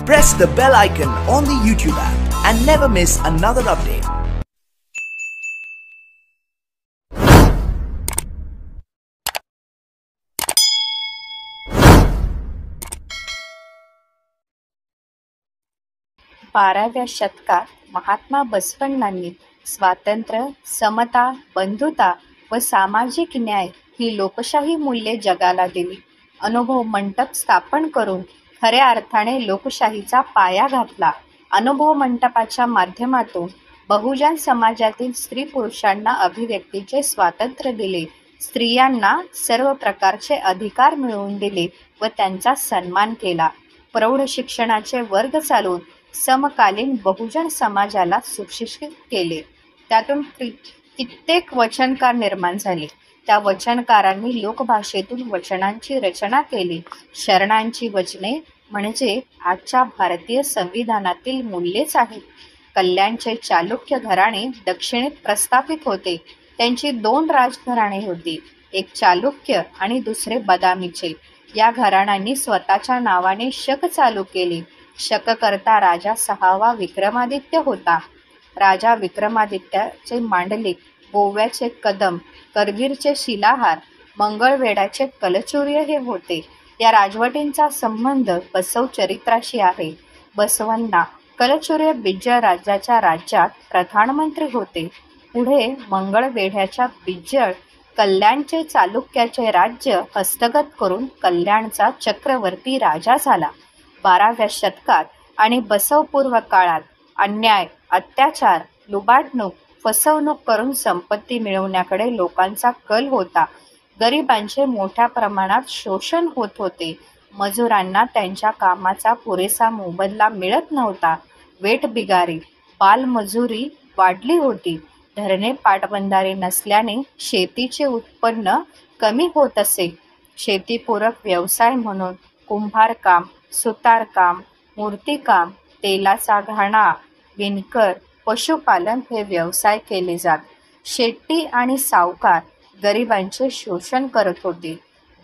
Press the bell icon on the YouTube app and never miss another update. बाराव्या शतकात महात्मा बसवण्णांनी स्वातंत्र्य, समता, बंधुता व सामाजिक न्याय ही लोकशाही मूल्ये जगाला दिली. अनुभव मंडप स्थापन करून खऱ्या अर्थाने लोकशाहीचा पाया घातला. अनुभव मंडपाच्या माध्यमातून बहुजन समाजातील स्त्री पुरुषांना अभिव्यक्तीचे स्वातंत्र्य दिले. स्त्रियांना सर्व प्रकारचे अधिकार मिळवून दिले व त्यांचा सन्मान केला. प्रौढ शिक्षणाचे वर्ग चालवून समकालीन बहुजन समाजाला सुशिक्षित केले. त्यातून कित्येक वचनकार निर्माण झाले. त्या वचनकारांनी लोकभाषेतून वचनांची रचना केली. शरणांची वचने म्हणजे आजच्या भारतीय संविधानातील मूल्येच आहेत. कल्याणचे चालुक्य घराणे दक्षिणेत प्रस्थापित होते. त्यांची 2 राजघराणे होती, एक चालुक्य आणि दुसरे बदामीचे. या घराण्यांनी स्वतःच्या नावाने शक चालू केले. शककर्ता राजा 6वा विक्रमादित्य होता. राजा विक्रमादित्याचे मांडलिक, गोव्याचे कदम, करवीरचे शिलाहार, मंगळवेढ्याचे कलचूर्य हे होते. या राजवटींचा संबंध बसव चरित्राशी आहे. बसवण्णा कलचूर्य बिज्जळ राज्याच्या राज्यात प्रधानमंत्री होते. पुढे मंगळवेढ्याच्या बिज्जळ कल्याणचे चालुक्याचे राज्य हस्तगत करून कल्याणचा चक्रवर्ती राजा झाला. 12व्या शतकात आणि बसवपूर्व काळात अन्याय, अत्याचार, लुबाडणूक, फसवणूक करून संपत्ती मिळवण्याकडे लोकांचा कल होता. गरिबांचे मोठ्या प्रमाणात शोषण होत होते. मजुरांना त्यांच्या कामाचा पुरेसा मोबदला मिळत नव्हता. वेठबिगारी, बालमजुरी वाढली होती. धरणे पाटबंधारे नसल्याने शेतीचे उत्पन्न कमी होत असे. शेतीपूरक व्यवसाय म्हणून कुंभारकाम, सुतारकाम, मूर्तिकाम, तेलाचा घाणा, विणकर, पशुपालन हे व्यवसाय केले जात. शेट्टी आणि सावकार गरिबांचे शोषण करत होते.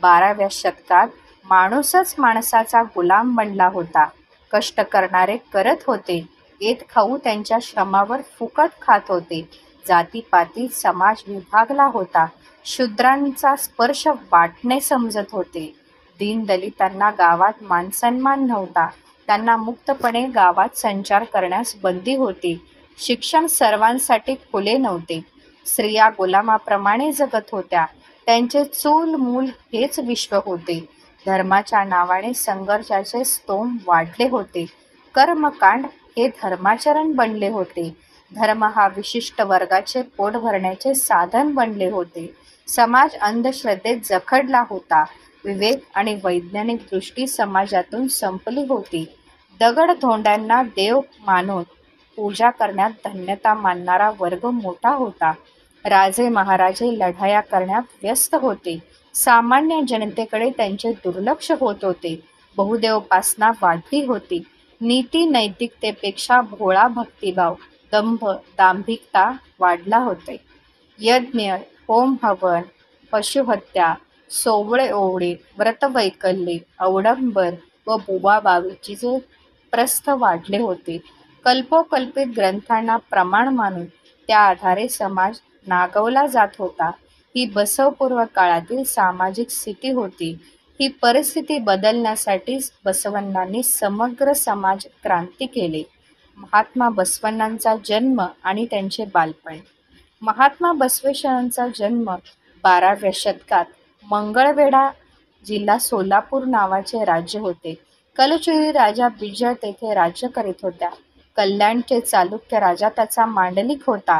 12व्या शतकात माणूसच माणसाचा गुलाम बनला होता. कष्ट करणारे करत होते. येत खाऊ त्यांच्या श्रमावर फुकट खात होते. जातीपाती समाज विभागला होता. शूद्रांचा स्पर्श वाटणे समजत होते. दीनदलितांना गावात मानसन्मान नव्हता. त्यांना मुक्तपणे गावात संचार करण्यास बंदी होती. शिक्षण सर्वांसाठी खुले नव्हते. स्त्रिया गुलामाप्रमाणे जगत होत्या. त्यांचे चूल मूल हेच विश्व होते. धर्माच्या नावाने संघर्षाचे स्तोम वाढले होते. कर्मकांड हे धर्माचरण बनले होते. धर्म हा विशिष्ट वर्गाचे पोट भरण्याचे साधन बनले होते. समाज अंधश्रद्धेत जखडला होता. विवेक आणि वैज्ञानिक दृष्टी समाजातून संपली होती. दगडधोंड्यांना देव मानून पूजा करण्यात धन्यता मानणारा वर्ग मोठा होता. राजे महाराजे लढाया करण्यात व्यस्त होते. सामान्य जनतेकडे त्यांचे दुर्लक्ष होत होते. बहुदेवोपासना वाढली होती. नीती नैतिकतेपेक्षा भोळा भक्तिभाव, दंभ, दांभिकता वाढला होते. यज्ञ, होम हवन, पशुहत्या, सोवळे ओवळे, व्रतवैकल्ये, अवडंबर व बुवाबावीचीचे प्रस्थ वाढले होते. कल्पोकल्पित ग्रंथांना प्रमाण मानून त्या आधारे समाज नागवला जात होता. ही बसवपूर्व काळातील सामाजिक स्थिती होती. ही परिस्थिती बदलण्यासाठीच बसवण्णांनी समग्र समाज क्रांती केली. महात्मा बसवण्णांचा जन्म आणि त्यांचे बालपण. महात्मा बसवेश्वरांचा जन्म 12व्या शतकात मंगळवेढा, जिल्हा सोलापूर नावाचे राज्य होते. कलचुरी राजा बिज्जळ तेथे राज्य करीत होत्या. कल्याणचे चालुक्य राजा त्याचा मांडलिक होता.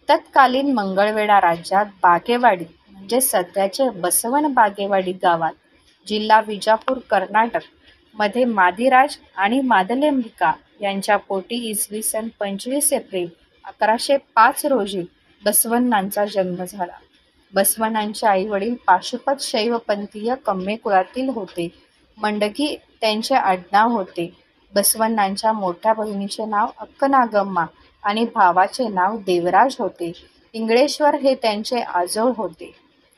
तत्कालीन मंगळवेढा राज्यात बागेवाडी म्हणजे सध्याचे बसवण बागेवाडी गावात, जिल्हा विजापूर, कर्नाटक मध्ये मादिराज आणि मादलेंबिका यांच्या पोटी इसवी सन 25 एप्रिल 1105 रोजी बसवण्णांचा जन्म झाला. बसवण्णांचे आईवडील पाशुपत शैवपंथीय कम्मे कुळातील होते. मंडगी त्यांचे आडनाव होते. बसवण्णांच्या मोठ्या बहिणीचे नाव अक्कनागम्मा आणि भावाचे नाव देवराज होते. इंगळेश्वर हे त्यांचे आजोळ होते.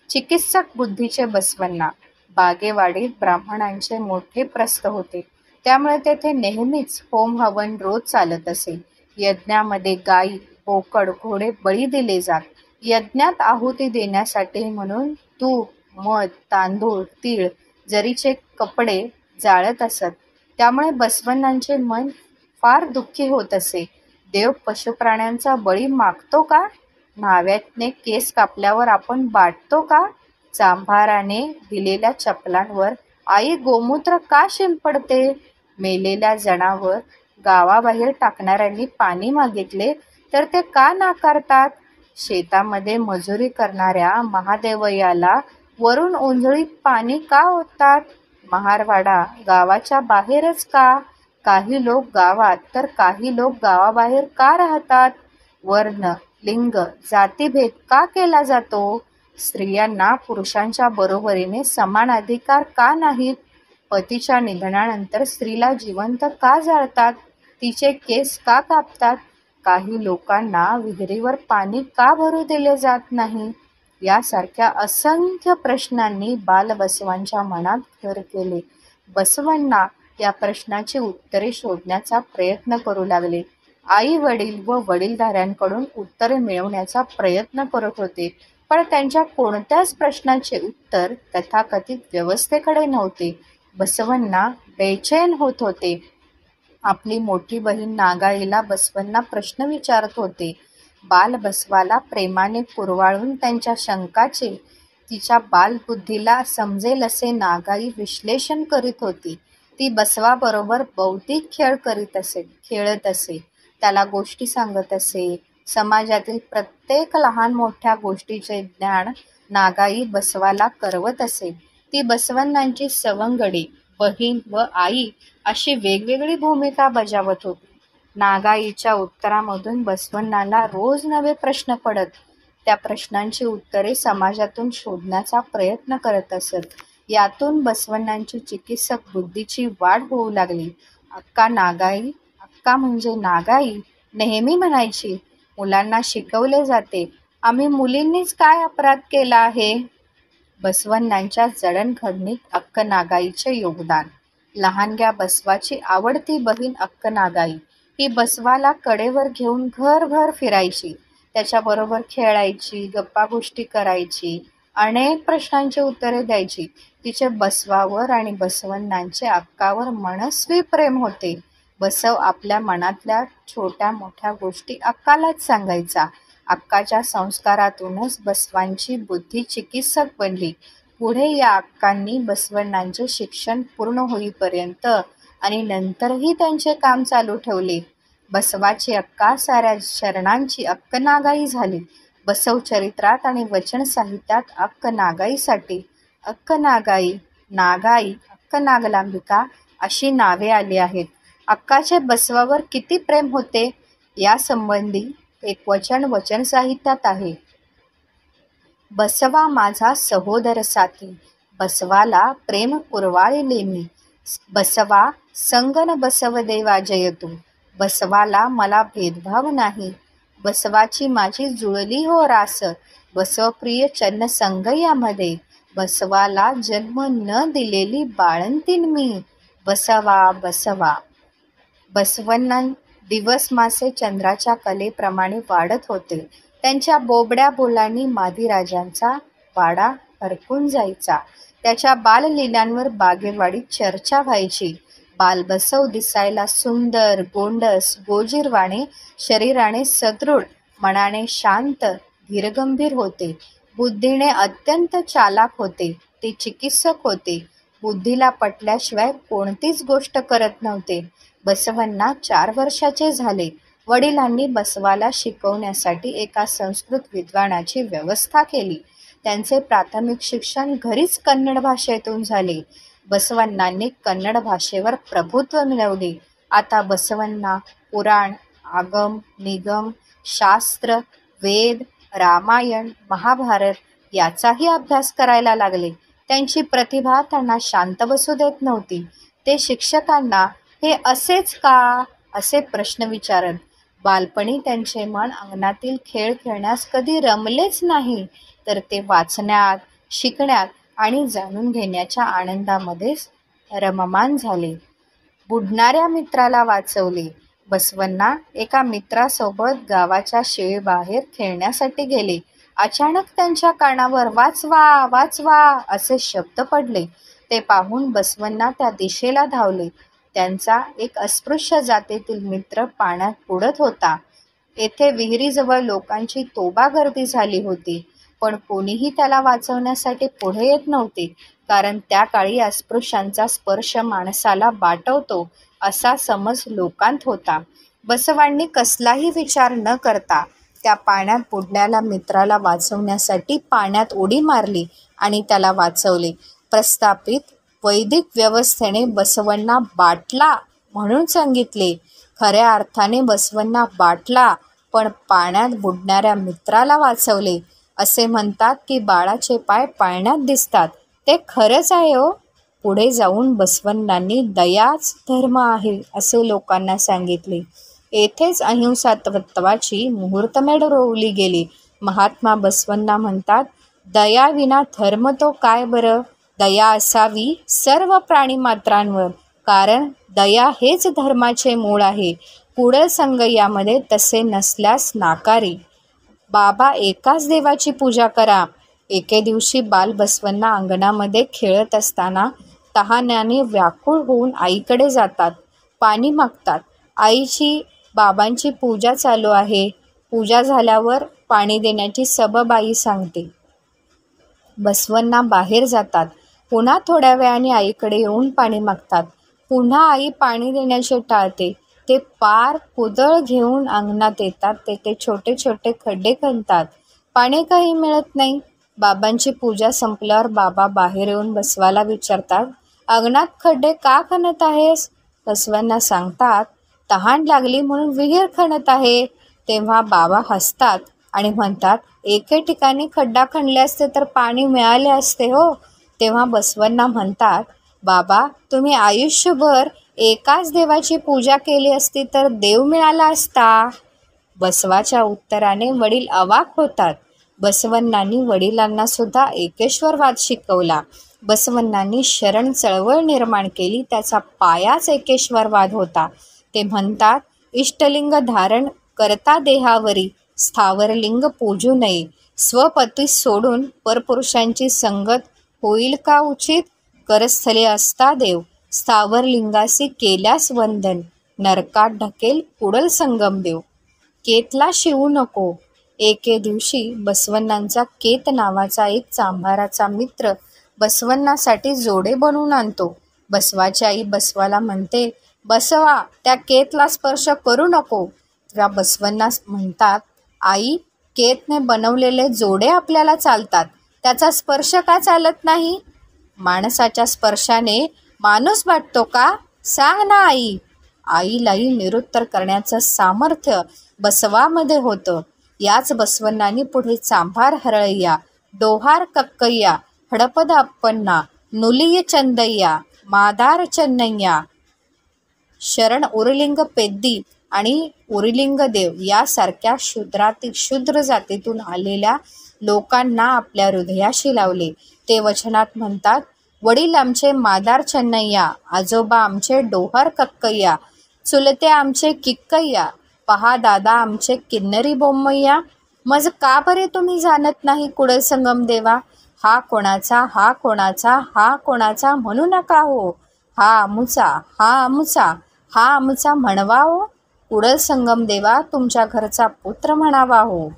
चिकित्सक बुद्धीचे बसवण्णा. बागेवाडीत ब्राह्मणांचे मोठे प्रस्थ होते. त्यामुळे तेथे नेहमीच होम हवन रोज चालत असे. यज्ञामध्ये गायी, बोकड, घोडे बळी दिले जात. यज्ञात आहुती देण्यासाठी म्हणून तूप, मध, तांदूळ, तीळ, जरीचे कपडे जाळत असत. त्यामुळे बसवण्णांचे मन फार दुःखी होत असे. देव पशुप्राण्यांचा बळी मागतो का? न्हाव्याने केस कापल्यावर आपण बाटतो का? चांभाराने दिलेल्या चपलांवर आई गोमूत्र का शिंपडते? मेलेल्या जनावर गावाबाहेर टाकणाऱ्यांनी पाणी मागितले तर ते का नाकारतात? शेतामध्ये मजुरी करणाऱ्या महादेवयाला वरून ओंजळीत पाणी का ओततात? महारवाडा गावाच्या बाहेरच का? काही लोक गावात तर काही लोक गावाबाहेर का राहतात? वर्ण, लिंग, जातीभेद का केला जातो? स्त्रियांना पुरुषांच्या बरोबरीने समान अधिकार का नाहीत? पतीच्या निधनानंतर स्त्रीला जिवंत का जाळतात? तिचे केस का कापतात? काही लोकांना विहिरीवर पाणी का भरू दिले जात नाही? यासारख्या असंख्य प्रश्नांनी बालबसवांच्या मनात घर केले. बसवण्णा या प्रश्नाची उत्तरे शोधण्याचा प्रयत्न करू लागले. आई वडील व वडीलधाऱ्यांकडून उत्तरे मिळवण्याचा प्रयत्न करत होते, पण त्यांच्या कोणत्याच प्रश्नाचे उत्तर तथाकथित व्यवस्थेकडे नव्हते. बसवण्णा बेचैन होत होते. आपली मोठी बहीण नागाईला बसवण्णा प्रश्न विचारत होते. बालबसवाला प्रेमाने कुरवाळून त्यांच्या शंकाचे तिच्या बालबुद्धीला समजेल असे नागाई विश्लेषण करीत होती. ती बसवाबरोबर बौद्धिक खेळ खेळत असे. त्याला गोष्टी सांगत असे. समाजातील प्रत्येक लहान मोठ्या गोष्टीचे ज्ञान नागाई बसवाला करवत असे. ती बसवण्णांची सवंगडी, बहीण व आई अशी वेगवेगळी भूमिका बजावत होती. नागाईच्या उत्तरामधून बसवण्णाला रोज नवे प्रश्न पडत. त्या प्रश्नांची उत्तरे समाजातून शोधण्याचा प्रयत्न करत असत. यातून बसवण्णांची चिकित्सक बुद्धीची वाढ होऊ लागली. अक्का नागाई, अक्का म्हणजे नागाई नेहमी म्हणायची, मुलांना शिकवले जाते, आम्ही मुलींनीच काय अपराध केला आहे? बसवण्णांच्या जडणघडणीत अक्कनागाईचे योगदान. लहानग्या बसवाची आवडती बहीण अक्कनागाई ही बसवाला कडेवर घेऊन घरभर फिरायची. त्याच्याबरोबर खेळायची, गप्पागोष्टी करायची, अनेक प्रश्नांची उत्तरे द्यायची. तिचे बसवावर आणि बसवण्णांचे अक्कावर मनस्वी प्रेम होते. बसव आपल्या मनातल्या छोट्या मोठ्या गोष्टी अक्कालाच सांगायचा. अक्काच्या संस्कारातूनच बसवांची बुद्धी चिकित्सक बनली. पुढे या अक्कांनी बसवण्णांचे शिक्षण पूर्ण होईपर्यंत आणि नंतरही त्यांचे काम चालू ठेवले. बसवाची अक्का साऱ्या शरणांची अक्कनागाई झाली. बसव चरित्रात आणि वचन साहित्यात अक्कनागाईसाठी अक्कनागाई, नागाई, अक्कनागलांबिका अशी नावे आली आहेत. अक्काचे बसवावर किती प्रेम होते यासंबंधी एक वचन साहित्यात आहे. बसवा माझा सहोदर साथी, बसवाला प्रेम कुरवाळिले मी. बसवा संगन बसवदेवा जयतु, बसवाला मला भेदभाव नाही. बसवाची माझी जुळली हो रास, बसवप्रिय चन्न संग यामध्ये. बसवाला जन्म न दिलेली बाळंतीण मी, बसवा बसवा. बसवण्णा दिवस मासे चंद्राच्या कलेप्रमाणे वाढत होते. त्यांच्या बोबड्या बोलांनी मादीराजांचा वाडा हरकून जायचा. त्याच्या बाललीलांवर बागेवाडीत चर्चा व्हायची. बालबसव दिसायला सुंदर, गोंडस, गोजीरवाणे, शरीराने सदृढ, मनाने शांत, धीरगंभीर होते. बुद्धीने अत्यंत चालाक होते. ते चिकित्सक होते. बुद्धीला पटल्याशिवाय कोणतीच गोष्ट करत नव्हते. बसवण्णा 4 वर्षाचे झाले. वडिलांनी बसवाला शिकवण्यासाठी एका संस्कृत विद्वानाची व्यवस्था केली. त्यांचे प्राथमिक शिक्षण घरीच कन्नड भाषेतून झाले. बसवण्णांनी कन्नड भाषेवर प्रभुत्व मिळवले. आता बसवण्णा पुराण, आगम, निगम, शास्त्र, वेद, रामायण, महाभारत याचाही अभ्यास करायला लागले. त्यांची प्रतिभा त्यांना शांत बसू देत नव्हती. ते शिक्षकांना हे असेच का असे प्रश्न विचारत. बालपणी त्यांचे मन अंगणातील खेळ खेळण्यास कधी रमलेच नाही, तर ते वाचण्यात, शिकण्यात आणि जाणून घेण्याच्या आनंदामध्येच रममाण झाले. बुडणाऱ्या मित्राला वाचवले. बसवण्णा एका मित्रासोबत गावाच्या शेळीबाहेर खेळण्यासाठी गेले. अचानक त्यांच्या कानावर वाचवा वाचवा असे शब्द पडले. ते पाहून बसवण्णा त्या दिशेला धावले. त्यांचा एक अस्पृश्य जातीतील मित्र पाण्यात बुडत होता. येथे विहिरीजवळ लोकांची तोबा गर्दी झाली होती, पण कोणीही त्याला वाचवण्यासाठी पुढे येत नव्हते, कारण त्या काळी अस्पृश्यांचा स्पर्श माणसाला बाटवतो असा समज लोकांत होता. बसवांनी कसलाही विचार न करता त्या पाण्यात बुडलेल्या मित्राला वाचवण्यासाठी पाण्यात उडी मारली आणि त्याला वाचवले. प्रस्थापित वैदिक व्यवस्थेने बसवण्णा बाटला म्हणून सांगितले. खऱ्या अर्थाने बसवण्णा बाटला, पण पाण्यात बुडणाऱ्या मित्राला वाचवले. असे म्हणतात की बाळाचे पाय पाळण्यात दिसतात. ते खरंच आहे हो. पुढे जाऊन बसवण्णांनी दयाच धर्म आहे असे लोकांना सांगितले. येथेच अहिंसा तत्त्वाची मुहूर्तमेढ रोवली गेली. महात्मा बसवण्णा म्हणतात, दया विना धर्म तो काय बरं. दया असावी सर्व प्राणीमात्रांवर, कारण दया हेच धर्माचे मूळ आहे. पुढील संघ यामध्ये तसे नसल्यास नाकारी. बाबा एकाच देवाची पूजा करा. एके दिवशी बाल बसवण्णा अंगणामध्ये खेळत असताना तहाण्याने व्याकुळ होऊन आईकडे जातात. पाणी मागतात. आईची बाबांची पूजा चालू आहे. पूजा झाल्यावर पाणी देण्याची सबब आई सांगते. बसवण्णा बाहेर जातात. पुन्हा थोड्या वेळाने आईकडे येऊन पाणी मागतात. पुन्हा आई पाणी देण्याचे टाळते. ते पार कुदळ घेऊन अंगणात येतात. तेथे छोटे छोटे खड्डे खणतात. पाणी काही मिळत नाही. बाबांची पूजा संपल्यावर बाबा बाहेर येऊन बसवाला विचारतात, अंगणात खड्डे का खणत आहेस? बसवांना सांगतात, तहान लागली म्हणून विहीर खणत आहे. तेव्हा बाबा हसतात आणि म्हणतात, एके ठिकाणी खड्डा खणले असते तर पाणी मिळाले असते हो. तेव्हा बसवण्णा म्हणतात, बाबा तुम्ही आयुष्यभर एकाच देवाची पूजा केली असती तर देव मिळाला असता. बसवाच्या उत्तराने वडील अवाक होतात. बसवण्णांनी वडिलांना सुद्धा एकेश्वरवाद शिकवला. बसवण्णांनी शरण चळवळ निर्माण केली. त्याचा पायाच एकेश्वरवाद होता. ते म्हणतात, इष्टलिंग धारण करता देहावरी, स्थावरलिंग पूजू नये. स्वपती सोडून परपुरुषांची संगत होईल का उचित? करस्थले असता देव, स्थावरलिंगासी केल्यास वंदन. नरकात ढकेल पुढल संगम देव. केतला शिवू नको. एके दिवशी बसवण्णांचा केत नावाचा एक चांभाराचा मित्र बसवण्णासाठी जोडे बनवून आणतो. बसवाची आई बसवाला म्हणते, बसवा त्या केतला स्पर्श करू नको. तेव्हा बसवण्णा म्हणतात, आई केतने बनवलेले जोडे आपल्याला चालतात, त्याचा स्पर्श का चालत नाही? माणसाच्या स्पर्शाने माणूस वाटतो का? सांग ना आई. आईलाही निरुत्तर करण्याचं सामर्थ्य बसवामध्ये होतं. याच बसवण्णांनी पुढे चांभार हरळय्या, डोहार कक्कय्या, हडपद अप्पण्णा, नुलिय चंदय्या, मादार चन्नय्या, शरण उरलिंग पेद्दी आणि उरलिंग देव यासारख्या शूद्र जातीतून आलेल्या लोकांना आपल्या हृदयाशी लावले. ते वचनात म्हणतात, वडील आमचे मादार चन्नय्या, आजोबा आमचे डोहार कक्कय्या, चुलते आमचे किक्कय्या, पहा दादा आमचे किन्नरी बोम्मय्या. मज का बरे तुम्ही जाणत नाही कुडल संगम देवा? हा कोणाचा, हा कोणाचा, हा कोणाचा म्हणू नका हो. हा आमुचा, हा आमुचा, हा आमुचा म्हणवा हो. कुडल संगम देवा तुमच्या घरचा पुत्र म्हणावा हो.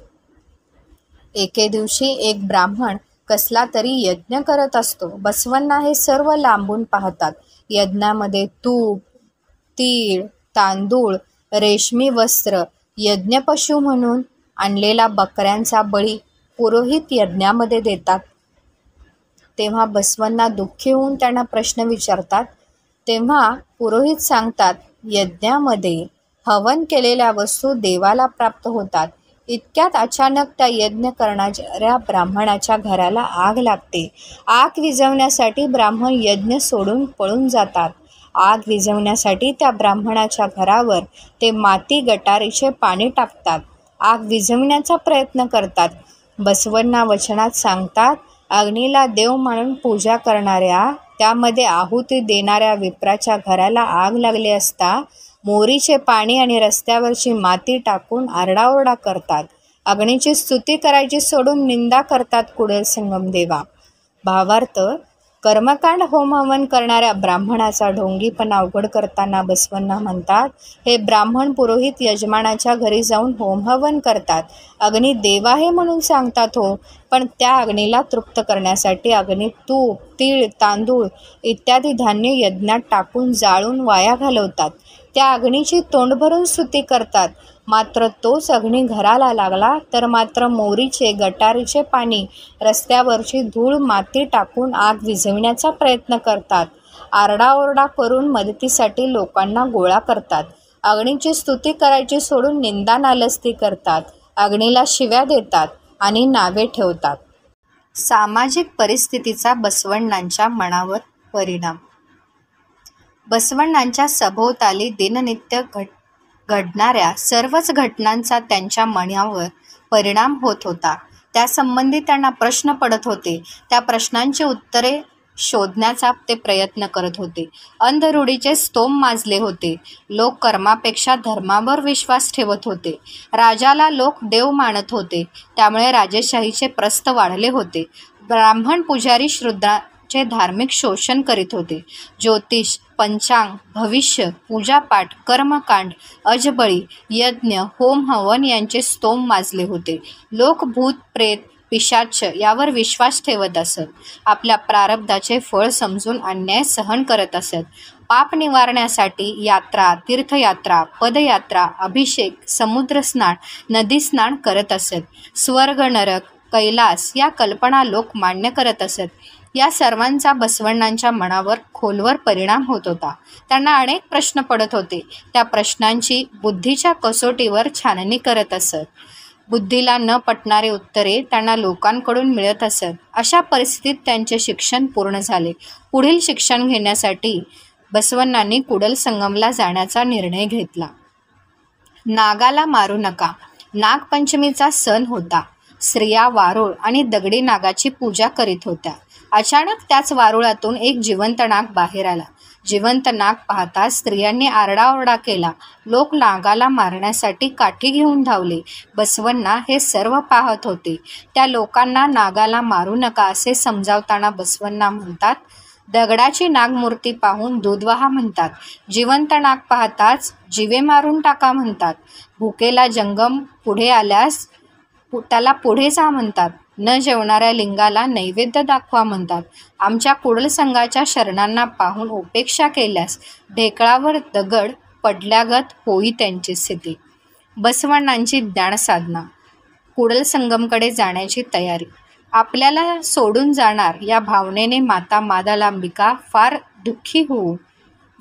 एके दिवशी एक ब्राह्मण कसला तरी यज्ञ करत असतो. बसवण्णा हे सर्व लांबून पाहतात. यज्ञामध्ये तूप, तीळ, तांदूळ, रेशमी वस्त्र, यज्ञपशु म्हणून आणलेला बकऱ्यांचा बळी पुरोहित यज्ञामध्ये देतात. तेव्हा बसवण्णा दुःखी होऊन त्यांना प्रश्न विचारतात. तेव्हा पुरोहित सांगतात, यज्ञामध्ये हवन केलेल्या वस्तू देवाला प्राप्त होतात. इतक्यात अचानक त्या यज्ञ करणाऱ्या ब्राह्मणाच्या घराला आग लागते. आग विझवण्यासाठी ब्राह्मण यज्ञ सोडून पळून जातात. आग विझवण्यासाठी त्या ब्राह्मणाच्या घरावर ते माती गटारीचे पाणी टाकतात. आग विझवण्याचा प्रयत्न करतात. बसवण्णा वचनात सांगतात, अग्नीला देव मानून पूजा करणाऱ्या त्यामध्ये आहुती देणाऱ्या विप्राच्या घराला आग लागली असता मोरीचे पाणी आणि रस्त्यावरची माती टाकून आरडाओरडा करतात. अग्नीची स्तुती करायची सोडून निंदा करतात कुडल संगम देवा. भावार्थ, कर्मकांड होमहवन करणाऱ्या ब्राह्मणाचा ढोंगीपणा अवघड करताना बसवण्णा म्हणतात, हे ब्राह्मण पुरोहित यजमानाच्या घरी जाऊन होमहवन करतात. अग्नी देव आहे म्हणून सांगतात हो, पण त्या अग्नीला तृप्त करण्यासाठी अग्नीत तूप, तीळ, तांदूळ इत्यादी धान्य यज्ञात टाकून जाळून वाया घालवतात. त्या अग्नीची तोंड भरून स्तुती करतात. मात्र तोच अग्नी घराला लागला तर मात्र मोरीचे, गटारीचे पाणी, रस्त्यावरची धूळ, माती टाकून आग विझविण्याचा प्रयत्न करतात. आरडाओरडा करून मदतीसाठी लोकांना गोळा करतात. अग्नीची स्तुती करायची सोडून निंदा नालस्ती करतात. अग्नीला शिव्या देतात आणि नावे ठेवतात. सामाजिक परिस्थितीचा बसवण्णांच्या मनावर परिणाम. बसवण्णांच्या सभोवताली दिननित्य घडणाऱ्या सर्वच घटनांचा त्यांच्या मनावर परिणाम होत होता. त्यासंबंधी त्यांना प्रश्न पडत होते. त्या प्रश्नांची उत्तरे शोधण्याचा ते प्रयत्न करत होते. अंधरूढीचे स्तोम माजले होते. लोक कर्मापेक्षा धर्मावर विश्वास ठेवत होते. राजाला लोक देव मानत होते. त्यामुळे राजेशाहीचे प्रस्थ वाढले होते. ब्राह्मण पुजारी शूद्राचे धार्मिक शोषण करीत होते. ज्योतिष, पंचांग, भविष्य, पूजापाठ, कर्मकांड, अजबळी, यज्ञ, होमहवन यांचे स्तोम माजले होते. लोक भूत, प्रेत, पिशाच यावर विश्वास ठेवत असत. आपल्या प्रारब्धाचे फळ समजून अन्याय सहन करत असत. पाप निवारण्यासाठी यात्रा, तीर्थयात्रा, पदयात्रा, अभिषेक, समुद्रस्नान, नदीस्नान करत असत. स्वर्ग, नरक, कैलास या कल्पना लोक मान्य करत असत. या सर्वांचा बसवण्णांच्या मनावर खोलवर परिणाम होत होता. त्यांना अनेक प्रश्न पडत होते. त्या प्रश्नांची बुद्धीच्या कसोटीवर छाननी करत असत. बुद्धीला न पटणारे उत्तरे त्यांना लोकांकडून मिळत असत. अशा परिस्थितीत त्यांचे शिक्षण पूर्ण झाले. पुढील शिक्षण घेण्यासाठी बसवण्णांनी कुडल संगमला जाण्याचा निर्णय घेतला. नागाला मारू नका. नागपंचमीचा सण होता. स्त्रिया वारूळ आणि दगडी नागाची पूजा करीत होत्या. अचानक त्याच वारुळातून एक जिवंत नाग बाहेर आला. जिवंत नाग पाहता स्त्रियांनी आरडाओरडा केला. लोक नागाला मारण्यासाठी काठी घेऊन धावले. बसवण्णा हे सर्व पाहत होते. त्या लोकांना नागाला मारू नका असे समजावताना बसवण्णा म्हणतात, दगडाची नागमूर्ती पाहून दूध वहा म्हणतात. जिवंत नाग पाहताच जिवे मारून टाका म्हणतात. भुकेला जंगम पुढे आल्यास त्याला पुढे जा म्हणतात. न जेवणाऱ्या लिंगाला नैवेद्य दाखवा म्हणतात. आमच्या कुडल संघाच्या शरणांना पाहून उपेक्षा केल्यास ढेकळावर दगड पडल्यागत होई त्यांची स्थिती. बसवण्णांची ज्ञानसाधना. कुडल संगमकडे जाण्याची तयारी. आपल्याला सोडून जाणार या भावनेने माता मादालांबिका फार दुःखी होऊ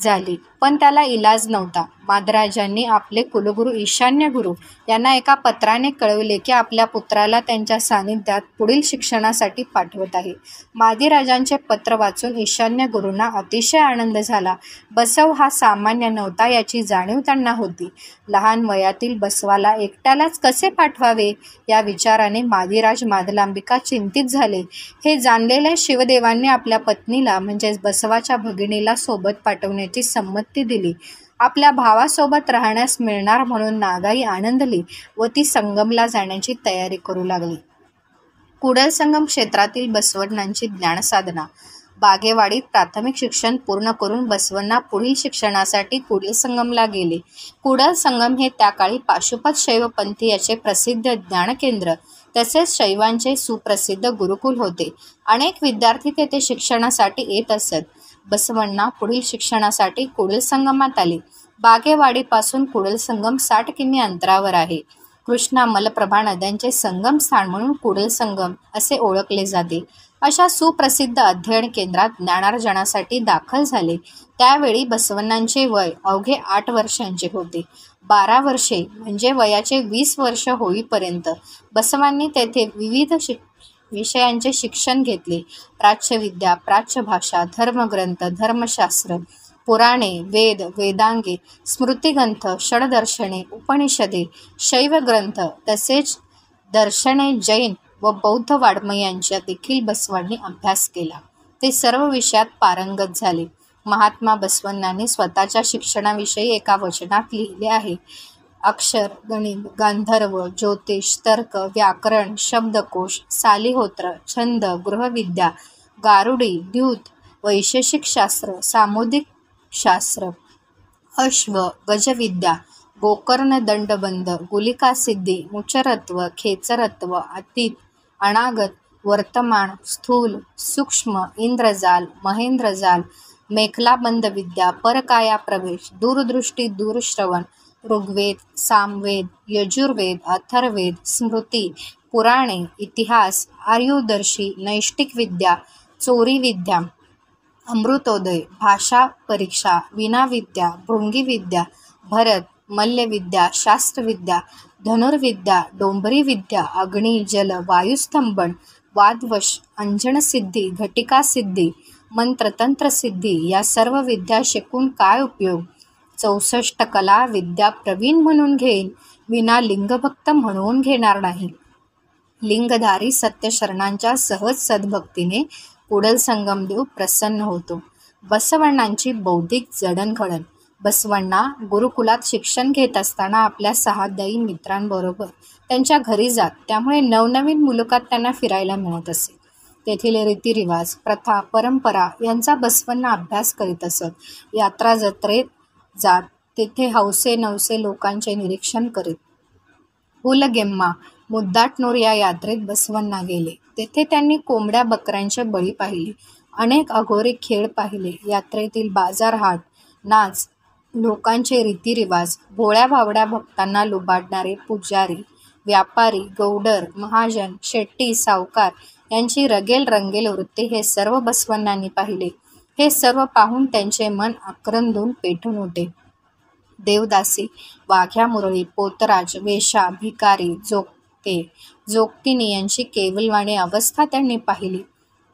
झाली. पण त्याला इलाज नव्हता. मादराजांनी आपले कुलगुरू ईशान्य गुरु यांना एका पत्राने कळविले की आपल्या पुत्राला त्यांच्या सानिध्यात पुढील शिक्षणासाठी पाठवत आहे. मादीराजांचे पत्र वाचून ईशान्य गुरूंना अतिशय आनंद झाला. बसव हा सामान्य नव्हता याची जाणीव त्यांना होती. लहान वयातील बसवाला एकट्यालाच कसे पाठवावे या विचाराने मादीराज मादलांबिका चिंतित झाले. हे जाणलेल्या शिवदेवांनी आपल्या पत्नीला म्हणजेच बसवाच्या भगिनीला सोबत पाठवण्याची संमती दिली. आपल्या भावासोबत राहण्यास मिळणार म्हणून नागाई आनंदली व ती संगमला जाण्याची तयारी करू लागली. कुडल संगम क्षेत्रातील बसवण्णांची ज्ञानसाधना. बागेवाडीत प्राथमिक शिक्षण पूर्ण करून बसवण्णा पुढील शिक्षणासाठी कुडल संगमला गेले. कुडल संगम हे त्या काळी पाशुपत शैवपंथीयाचे प्रसिद्ध ज्ञानकेंद्र तसेच शैवांचे सुप्रसिद्ध गुरुकुल होते. अनेक विद्यार्थी तेथे शिक्षणासाठी येत असत. बसवण्णा पुढील शिक्षणासाठी कुडल संगमात आले. बागेवाडीपासून कुडल संगम 60 किमी अंतरावर आहे. कृष्णा मलप्रभा नद्यांचे संगम स्थान म्हणून कुडल संगम असे ओळखले जाते. अशा सुप्रसिद्ध अध्ययन केंद्रात ज्ञानार्जनासाठी दाखल झाले. त्यावेळी बसवण्णांचे वय अवघे 8 वर्षांचे होते. 12 वर्षे म्हणजे वयाचे 20 वर्ष होईपर्यंत बसवांनी तेथे विविध विषयांचे शिक्षण घेतले. प्राच्यविद्या, प्राच्यभाषा, धर्मग्रंथ, धर्मशास्त्र, पुराणे, वेद, वेदांगे, स्मृतिग्रंथ, षडदर्शने, उपनिषदे, शैव ग्रंथ तसेच दर्शने, जैन व बौद्ध वाङ्मयांचा देखील बसवांनी अभ्यास केला. ते सर्व विषयात पारंगत झाले. महात्मा बसवण्णांनी स्वतःच्या शिक्षणाविषयी एका वचनात लिहिले आहे, अक्षर, गणित, गांधर्व, ज्योतिष, तर्क, व्याकरण, शब्दकोश, सालिहोत्र, छंद, गृहविद्या, गारुडी, द्यूत, वैशेषिक शास्त्र, सामुद्रिक शास्त्र, अश्व, गजविद्या, गोकर्ण दंडबंध, गुलिकासिद्धी, मुचरत्व, खेचरत्व, अतीत, अनागत, वर्तमान, स्थूल, सूक्ष्म, इंद्रजाल, महेंद्रजाल, मेखलाबंद विद्या, परकाया प्रवेश, दूरदृष्टी, दूरश्रवण, ऋग्वेद, सामवेद, यजुर्वेद, अथर्ववेद, स्मृती, पुराणे, इतिहास, आर्युदर्शी, नैष्टिक विद्या, चोरी विद्या, अमृतोदय, भाषा परीक्षा, विनाविद्या, भृंगीविद्या, भरत, मल्लविद्या, शास्त्रविद्या, धनुर्विद्या, डोंबरी विद्या, अग्नी, जल, वायुस्तंभन, वादवश, अंजनसिद्धी, घटिकासिद्धी, मंत्रतंत्रसिद्धी या सर्व विद्या शिकून काय उपयोग? 64 कला विद्या प्रवीण म्हणून घेईन, विना लिंगभक्त म्हणून घेणार नाही. लिंगधारी सत्यशरणांच्या सहज सद्भक्तीने पुढल संगमदेव प्रसन्न होतो. बसवण्णांची बौद्धिक जडणघडण. बसवण्णा गुरुकुलात शिक्षण घेत असताना आपल्या सहाध्यायी मित्रांबरोबर त्यांच्या घरी जात, त्यामुळे नवनवीन मुलुकात त्यांना फिरायला मिळत असे. तेथील रीतिरिवाज, प्रथा, परंपरा यांचा बसवण्णा अभ्यास करीत असत. यात्रा जत्रेत जात तेथे हौसे नवसे लोकांचे निरीक्षण करीत. हुलगेम्मा, मुद्दाटनूर या यात्रेत बसवण्णा गेले. तेथे त्यांनी कोंबड्या बकऱ्यांचे बळी पाहिले, अनेक अघोरी खेळ पाहिले. यात्रेतील बाजारहाट, नाच, लोकांचे रीतिरिवाज, भोळ्या भावड्या भक्तांना लुबाडणारे पुजारी, व्यापारी, गौडर, महाजन, शेट्टी, सावकार यांची रगेल रंगेल वृत्ती हे सर्व बसवण्णांनी पाहिले. हे सर्व पाहून त्यांचे मन आक्रंदून पेटून उठे. देवदासी, वाघ्या मुरळी, पोतराज, वेश्या, भिकारी, जोगते, जोगतिनी यांची केवलवाणी अवस्था त्यांनी पाहिली.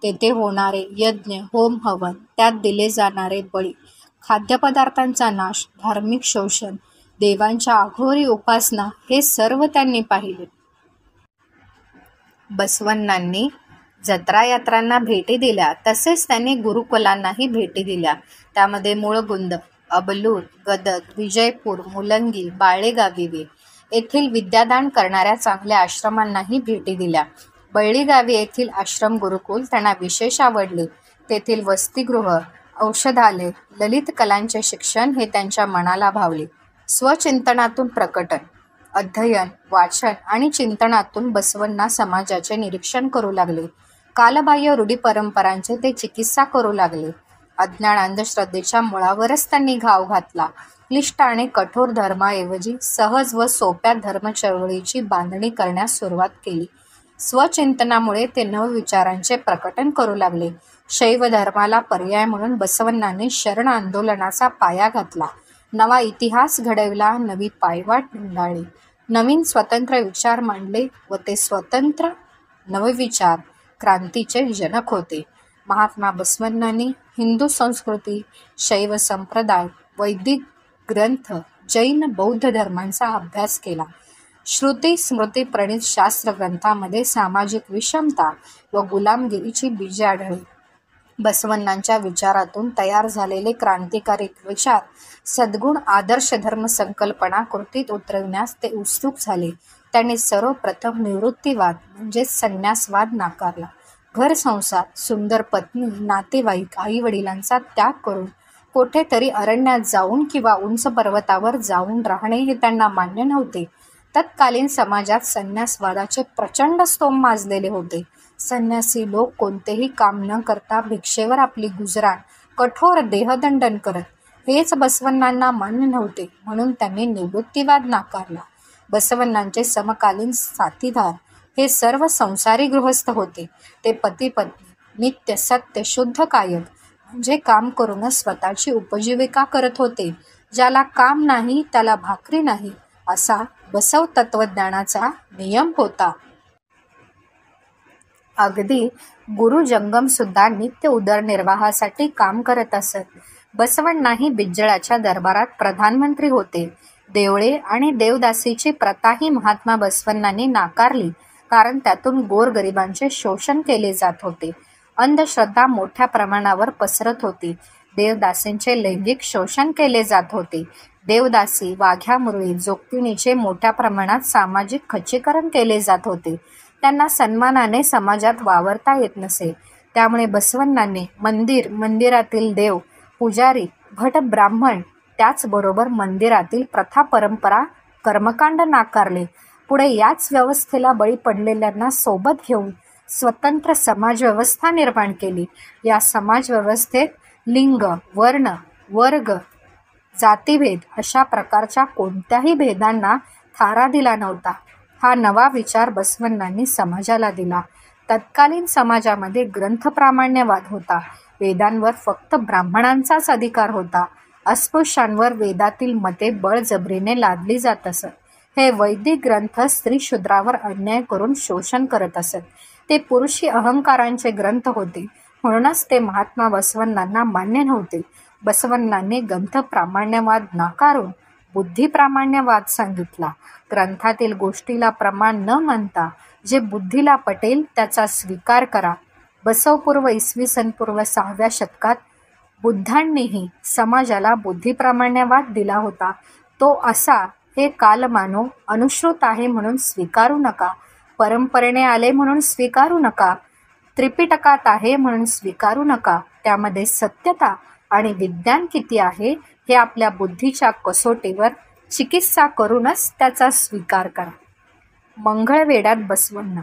तेथे होणारे यज्ञ, होम हवन, त्यात दिले जाणारे बळी, खाद्यपदार्थांचा नाश, धार्मिक शोषण, देवांच्या अघोरी उपासना हे सर्व त्यांनी पाहिले. बसवण्णांनी जत्रा यात्रांना भेटी दिल्या, तसेच त्यांनी गुरुकुलांनाही भेटी दिल्या. त्यामध्ये मुळगुंद, अबलूर, गदग, विजयपूर, मुलंगी, बाळेगावी येथील विद्यादान करणाऱ्या चांगल्या आश्रमांनाही भेटी दिल्या. बळीगावी येथील आश्रम गुरुकुल त्यांना विशेष आवडले. तेथील वसतिगृह, औषधालय, ललित कलांचे शिक्षण हे त्यांच्या मनाला भावले. स्वचिंतनातून प्रकटन, अध्ययन, वाचन आणि चिंतनातून बसवण्णा समाजाचे निरीक्षण करू लागले. कालबाह्य रूढी परंपरांचे ते चिकित्सा करू लागले. अज्ञान अंधश्रद्धेच्या मुळावरच त्यांनी घाव घातला. क्लिष्ट आणि कठोर धर्माऐवजी सहज व सोप्या धर्मचळवळीची बांधणी करण्यास सुरुवात केली. स्वचिंतनामुळे ते नवविचारांचे प्रकटन करू लागले. शैव धर्माला पर्याय म्हणून बसवण्णांनी शरण आंदोलनाचा पाया घातला. नवा इतिहास घडविला, नवी पायवाट निंदाळली, नवीन स्वतंत्र विचार मांडले व ते स्वतंत्र नवविचार क्रांतीचे जनक होते. महात्मा बसवण्णांनी हिंदू संस्कृती, शैव संप्रदाय, वैदिक ग्रंथ, जैन बौद्ध धर्मांचा अभ्यास केला. श्रुती स्मृती प्रणीत शास्त्र ग्रंथामध्ये सामाजिक विषमता व गुलामगिरीची बीजे आढळली. बसवण्णांच्या विचारातून तयार झालेले क्रांतिकारी विचार, सद्गुण, आदर्श धर्म संकल्पना कृतीत उतरविण्यास ते उत्सुक झाले. त्यांनी सर्वप्रथम निवृत्तीवाद म्हणजेच संन्यासवाद नाकारला. घर संसार, सुंदर पत्नी, नातेवाईक, आईवडिलांचा त्याग करून कोठेतरी अरण्यात जाऊन किंवा उंच पर्वतावर जाऊन राहणे हे त्यांना मान्य नव्हते. तत्कालीन समाजात संन्यासवादाचे प्रचंड स्तोम माजलेले होते. संन्यासी लोक कोणतेही काम न करता भिक्षेवर आपली गुजराण, कठोर देहदंडन करत. हेच बसवण्णांना मान्य नव्हते, म्हणून त्यांनी निवृत्तीवाद नाकारला. बसवण्णांचे समकालीन साथीदार हे सर्व संसारी गृहस्थ होते. ते पती पत्नी, नित्य सत्य शुद्ध कायक म्हणजे काम करूनच स्वतःची उपजीविका करत होते. ज्याला काम नाही त्याला भाकरी नाही, असा बसव तत्वज्ञानाचा नियम होता. अगदी गुरु जंगम सुद्धा नित्य उदरनिर्वाहासाठी काम करत असत. बसवण्णाही बिज्जळाच्या दरबारात प्रधानमंत्री होते. देवळे आणि देवदासीची प्रथाही महात्मा बसवण्णांनी नाकारली, कारण त्यातून गोरगरिबांचे शोषण केले जात होते. अंधश्रद्धा मोठ्या प्रमाणावर पसरत होती. देवदासींचे लैंगिक शोषण केले जात होते. देवदासी, वाघ्या मुरळी, जोगतिणीचे मोठ्या प्रमाणात सामाजिक खच्चीकरण केले जात होते. त्यांना सन्मानाने समाजात वावरता येत नसे. त्यामुळे बसवण्णांनी मंदिरातील देव, पुजारी, भट, ब्राह्मण, त्याचबरोबर मंदिरातील प्रथा, परंपरा, कर्मकांड नाकारले. पुढे याच व्यवस्थेला बळी पडलेल्यांना सोबत घेऊन स्वतंत्र समाजव्यवस्था निर्माण केली. या समाजव्यवस्थेत लिंग, वर्ण, वर्ग, जातीभेद अशा प्रकारच्या कोणत्याही भेदांना थारा दिला नव्हता. हा नवा विचार बसवण्णांनी समाजाला दिला. तत्कालीन समाजामध्ये ग्रंथप्रामाण्यवाद होता. वेदांवर फक्त ब्राह्मणांचाच अधिकार होता. अस्पृश्यांवर वेदातील मते बळजबरीने लादली जात असत. हे वैदिक ग्रंथ स्त्री-शूद्रावर अन्याय करून शोषण करत असत. ते पुरुषी अहंकारांचे ग्रंथ होते. म्हणूनच ते महात्मा बसवण्णांना मान्य नव्हते. बसवण्णांनी ग्रंथप्रामाण्यवाद नाकारून बुद्धिप्रामाण्यवाद सांगितला. ग्रंथातील गोष्टीला प्रमाण न मानता जे बुद्धीला पटेल त्याचा स्वीकार करा. बसवपूर्व इसवी सन पूर्व 6व्या शतकात बुद्धांनीही समाजाला बुद्धिप्रामाण्यवाद दिला होता. तो असा: हे कालमानो, अनुश्रुत आहे म्हणून स्वीकारू नका, परंपरेने आले म्हणून स्वीकारू नका, त्रिपिटकात आहे म्हणून स्वीकारू नका. त्यामध्ये सत्यता आणि विज्ञान किती आहे हे आपल्या बुद्धीच्या कसोटीवर चिकित्सा करूनच त्याचा स्वीकार करा. मंगळवेढ्यात बसवण्णा.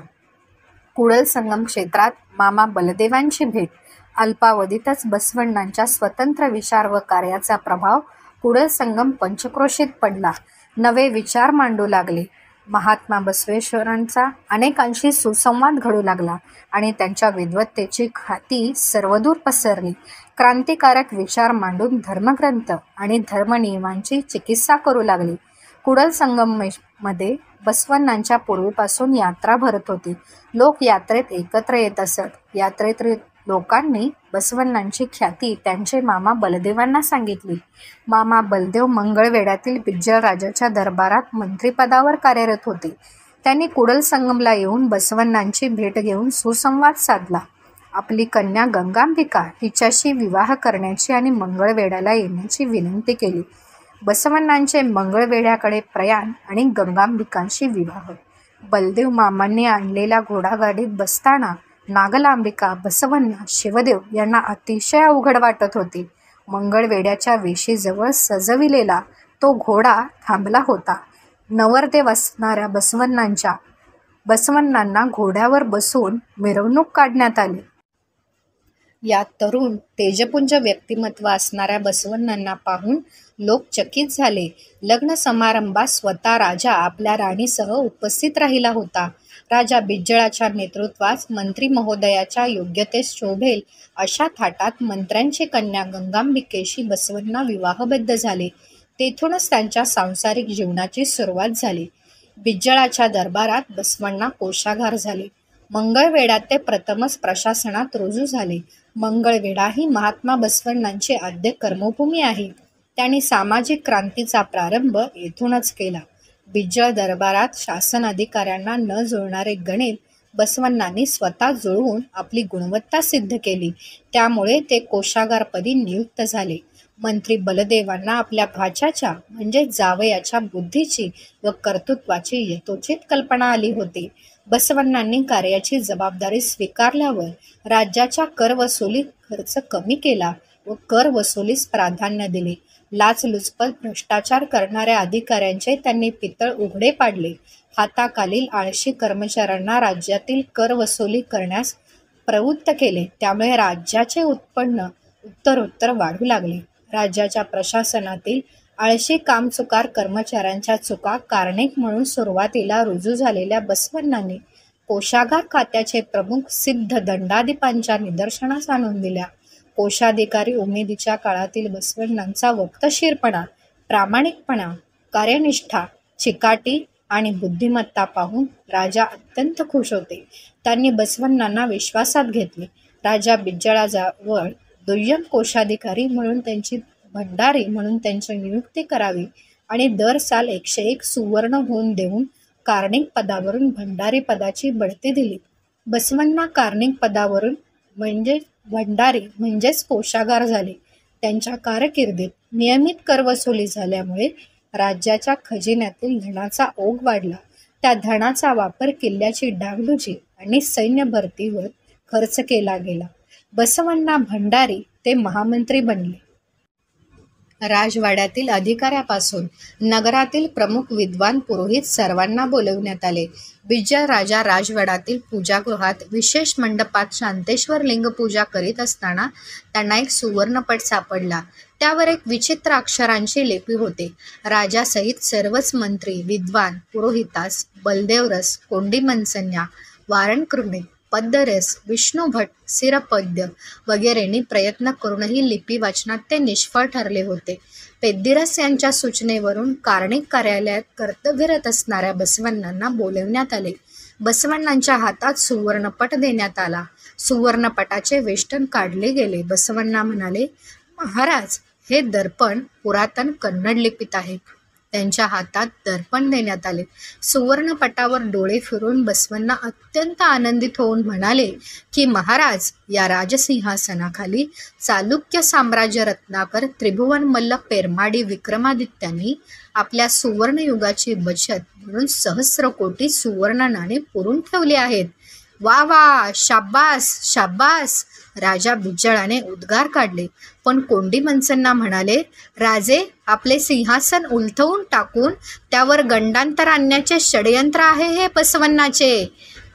कुडल संगम क्षेत्रात मामा बलदेवांची भेट. अल्पावधीतच बसवण्णांच्या स्वतंत्र विचार व कार्याचा प्रभाव कुडल संगम पंचक्रोशीत पडला. नवे विचार मांडू लागले. महात्मा बसवेश्वरांचा अनेकांशी सुसंवाद घडू लागला आणि त्यांच्या विद्वत्तेची ख्याती सर्वदूर पसरली. क्रांतिकारक विचार मांडून धर्मग्रंथ आणि धर्मनियमांची चिकित्सा करू लागले. कुडल संगममध्ये बसवण्णांच्या पूर्वीपासून यात्रा भरत होती. लोक यात्रेत एकत्र येत असत. यात्रेतील लोकांनी बसवण्णांची ख्याती त्यांचे मामा बलदेवांना सांगितली. मामा बलदेव मंगळवेढ्यातील बिज्जळ राजाच्या दरबारात मंत्रिपदावर कार्यरत होते. त्यांनी कुडल संगमला येऊन बसवण्णांची भेट घेऊन सुसंवाद साधला. आपली कन्या गंगांबिका हिच्याशी विवाह करण्याची आणि मंगळवेढ्याला येण्याची विनंती केली. बसवण्णांचे मंगळवेढ्याकडे प्रयाण आणि गंगांबिकांशी विवाह. बलदेव मामांनी आणलेल्या घोडागाडीत बसताना नागलांबिका, बसवण्णा, शिवदेव यांना अतिशय अवघड वाटत होते. मंगळवेढ्याच्या वेशीजवळ सजविलेला तो घोडा थांबला होता. नवरदेव असणाऱ्या बसवण्णांना घोड्यावर बसवून मिरवणूक काढण्यात आली. या तरुण तेजपुंज व्यक्तिमत्व असणाऱ्या बसवण्णांना पाहून लोक चकित झाले. लग्न समारंभात स्वतः राजा आपल्या राणीसह उपस्थित राहिला होता. राजा बिज्जळाच्या नेतृत्वात मंत्री महोदयाच्या योग्यतेस शोभेल अशा थाटात मंत्र्यांची कन्या गंगांबिकेशी बसवण्णा विवाहबद्ध झाले. तेथूनच त्यांच्या सांसारिक जीवनाची सुरुवात झाली. बिज्जळाच्या दरबारात बसवण्णा कोशागार झाले. मंगळवेढ्यात ते प्रथमच प्रशासनात रुजू झाले. मंगळवेढा ही महात्मा बसवण्णांची आद्य कर्मभूमी आहे. त्यांनी सामाजिक क्रांतीचा प्रारंभ येथूनच केला. बिज्जळ दरबारात शासन अधिकाऱ्यांना न जुळणारे गणित बसवण्णांनी स्वतः जुळवून आपली गुणवत्ता सिद्ध केली. त्यामुळे ते कोशागारपदी नियुक्त झाले. मंत्री बलदेवांना आपल्या भाच्याच्या म्हणजे जावयाच्या बुद्धीची व कर्तृत्वाची यथोचित कल्पना आली होती. बसवण्णांनी कार्याची जबाबदारी स्वीकारल्यावर राज्याच्या करवसुलीत खर्च कमी केला व कर वसुलीस प्राधान्य दिले. लाचलुचपत, भ्रष्टाचार करणाऱ्या अधिकाऱ्यांचे त्यांनी पितळ उघडे पाडले. हाताखालील आळशी कर्मचाऱ्यांना राज्यातील कर वसुली करण्यास प्रवृत्त केले. त्यामुळे राज्याचे उत्पन्न उत्तरोत्तर वाढू लागले. राज्याच्या प्रशासनातील आळशी कामचुकार कर्मचाऱ्यांच्या चुका कारणीक म्हणून सुरुवातीला रुजू झालेल्या बसवण्णांनी कोषागार खात्याचे प्रमुख सिद्ध दंडाधिपांच्या निदर्शनास आणून दिल्या. कोषाधिकारी उमेदीच्या काळातील बसवण्णांचा वक्तशीरपणा, प्रामाणिकपणा, कार्यनिष्ठा, चिकाटी आणि बुद्धिमत्ता पाहून राजा अत्यंत खुश होते. त्यांनी बसवण्णांना विश्वासात घेतले. राजा बिज्जळाजवळ दुय्यम कोषाधिकारी म्हणून भंडारी म्हणून त्यांची नियुक्ती करावी आणि दर साल 101 सुवर्ण होऊन देऊन कार्णिक पदावरून भंडारी पदाची बढती दिली. बसवण्णा कार्णिक पदावरून म्हणजे भंडारी म्हणजेच कोषागार झाले. त्यांच्या कारकिर्दीत नियमित करवसुली झाल्यामुळे राज्याच्या खजिन्यातील धनाचा ओघ वाढला. त्या धनाचा वापर किल्ल्याची डागडुजी आणि सैन्य भरतीवर खर्च केला गेला. बसवण्णा भंडारी ते महामंत्री बनले. राजवाड्यातील अधिकाऱ्यापासून नगरातील प्रमुख विद्वान पुरोहित सर्वांना बोलवण्यात आले. बिज्जळ राजा राजवाड्यातील पूजागृहात विशेष मंडपात शांतेश्वर लिंगपूजा करीत असताना त्यांना एक सुवर्णपट सापडला. त्यावर एक विचित्र अक्षरांची लिपी होते. राजासहित सर्वच मंत्री, विद्वान, पुरोहितास बलदेवरस, कोंडीमंसन्या, वारणकृमित, पद्यरस, विष्णुभट, सिरपद्य वगैरेंनी प्रयत्न करूनही लिपी वाचनात ते निष्फळ ठरले होते. पेद्दिरस यांच्या सूचनेवरून कार्णिक कार्यालयात कर्तव्यरत असणाऱ्या बसवण्णांना बोलवण्यात आले. बसवण्णांच्या हातात सुवर्णपट देण्यात आला. सुवर्णपटाचे वेष्टन काढले गेले. बसवण्णा म्हणाले, महाराज, हे दर्पण पुरातन कन्नड लिपीत आहे. त्यांच्या हातात दर्पण देण्यात आले. सुवर्णपटावर डोळे फिरून बसवण्णा अत्यंत आनंदित होऊन म्हणाले की महाराज, या राजसिंहासनाखाली चालुक्य साम्राज्य रत्नाकर त्रिभुवन मल्ल पेरमाडी विक्रमादित्यांनी आपल्या सुवर्णयुगाची बचत म्हणून 1,000 कोटी सुवर्ण नाणे पुरून ठेवले आहेत. वा वा, शाब्बास शाब्बास, राजा बिज्जळाने उद्गार काढले. पण कोंडीमंसन्ना म्हणाले, राजे, आपले सिंहासन उलथवून टाकून त्यावर गंडांतर आणण्याचे षडयंत्र आहे हे बसवण्णाचे.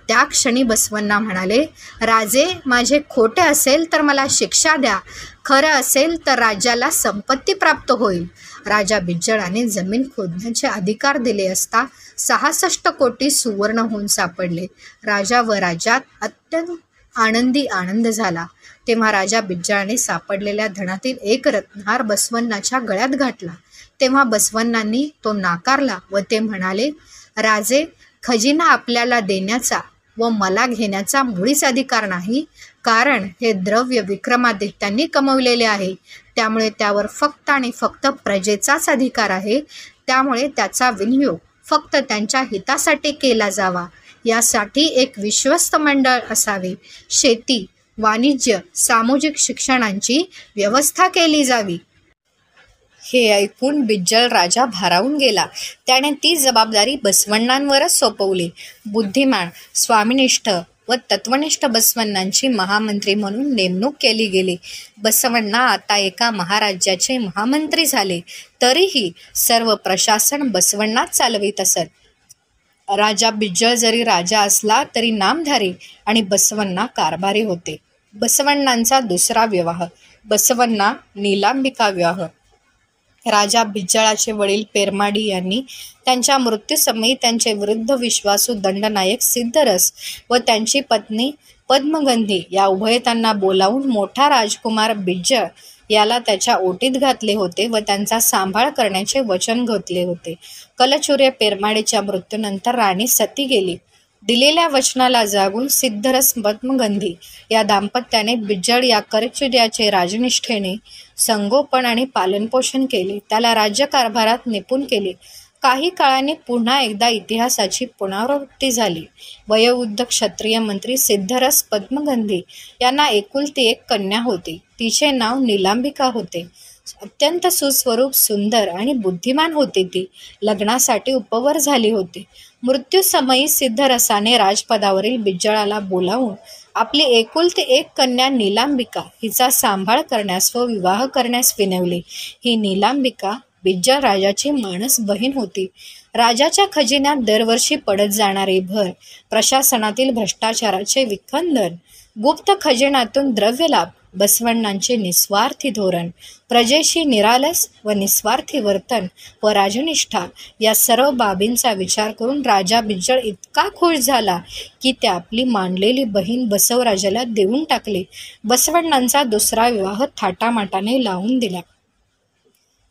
त्या क्षणी बसवण्णा म्हणाले, राजे, माझे खोटे असेल तर मला शिक्षा द्या. खरं असेल तर राज्याला संपत्ती प्राप्त होईल. राजा बिज्जळाने जमीन खोदण्याचे अधिकार दिले असता 66 कोटी सुवर्ण होऊन सापडले. राजा व राज्यात अत्यंत आनंद झाला. तेव्हा राजा बिज्जळाने सापडलेल्या धनातील एक रत्नहार बसवण्णाच्या गळ्यात घातला. तेव्हा बसवण्णांनी तो नाकारला व ते म्हणाले, राजे, खजिना आपल्याला देण्याचा व मला घेण्याचा मुळीच अधिकार नाही, कारण हे द्रव्य विक्रमादित्यांनी कमवलेले आहे. त्यामुळे त्यावर फक्त आणि फक्त प्रजेचाच अधिकार आहे. त्यामुळे त्याचा विनियोग फक्त त्यांच्या हितासाठी केला जावा. यासाठी एक विश्वस्त मंडळ असावे. शेती, वाणिज्य, सामाजिक शिक्षणांची व्यवस्था केली जावी. हे ऐकून बिज्जळ राजा भारावून गेला. त्याने ती जबाबदारी बसवण्णांवरच सोपवली. बुद्धिमान, स्वामिनिष्ठ व तत्वनिष्ठ बसवण्णांची महामंत्री म्हणून नेमणूक केली गेली. बसवण्णा आता एका महाराज्याचे महामंत्री झाले. तरीही सर्व प्रशासन बसवण्णाच चालवित असत. राजा बिज्जळ जरी राजा असला तरी नामधारी आणि बसवण्णा कारभारी होते. बसवण्णांचा दुसरा विवाह, बसवण्णा नीलांबिका विवाह. राजा बिज्जळाचे वडील पेरमाडी यांनी त्यांच्या मृत्यूसमयी त्यांचे विरुद्ध विश्वासू दंडनायक सिद्धरस व त्यांची पत्नी पद्मगंधी या उभयतांना बोलावून मोठा राजकुमार बिज्जळ याला त्याच्या ओटीत घातले होते व त्यांचा सांभाळ करण्याचे वचन घेतले होते. कलचूर्य पेरमाडीच्या मृत्यूनंतर राणी सती गेली. दिलेल्या वचनाला जागून सिद्धरस पद्मगंधी या दाम्पत्याने बिज्जळ या करचुर्याचे राजनिष्ठेने संगोपन आणि पालनपोषण केले. त्याला राज्यकारभारात निपुण केले. काही काळाने पुन्हा एकदा इतिहासाची पुनरावृत्ती झाली. वयोवृद्ध क्षत्रिय मंत्री सिद्धरस पद्मगंधी यांना एकुलती एक कन्या होती. तिचे नाव नीलांबिका होते. अत्यंत सुस्वरूप, सुंदर आणि बुद्धिमान होती. ती लग्नासाठी उपवर झाली होती. मृत्यूसमयी सिद्धरसाने राजपदावरील बिज्जळाला बोलावून आपली एकुलती एक कन्या नीलांबिका हिचा सांभाळ करण्यास व विवाह करण्यास विनवले. ही नीलांबिका बिज्जळ राजाची मानस बहीण होती. राजाच्या खजिन्यात दरवर्षी पडत जाणारे भर, प्रशासनातील भ्रष्टाचाराचे विखंडन, गुप्त खजिन्यातून द्रव्यलाभ, बसवण्णांचे निस्वार्थी धोरण, प्रजेशी निरालस व निस्वार्थी वर्तन व राजनिष्ठा या सर्व बाबींचा विचार करून राजा बिज्जळ इतका खुश झाला की ते आपली मांडलेली बहीण बसवराजाला देऊन टाकली. बसवण्णांचा दुसरा विवाह थाटामाटाने लावून दिला.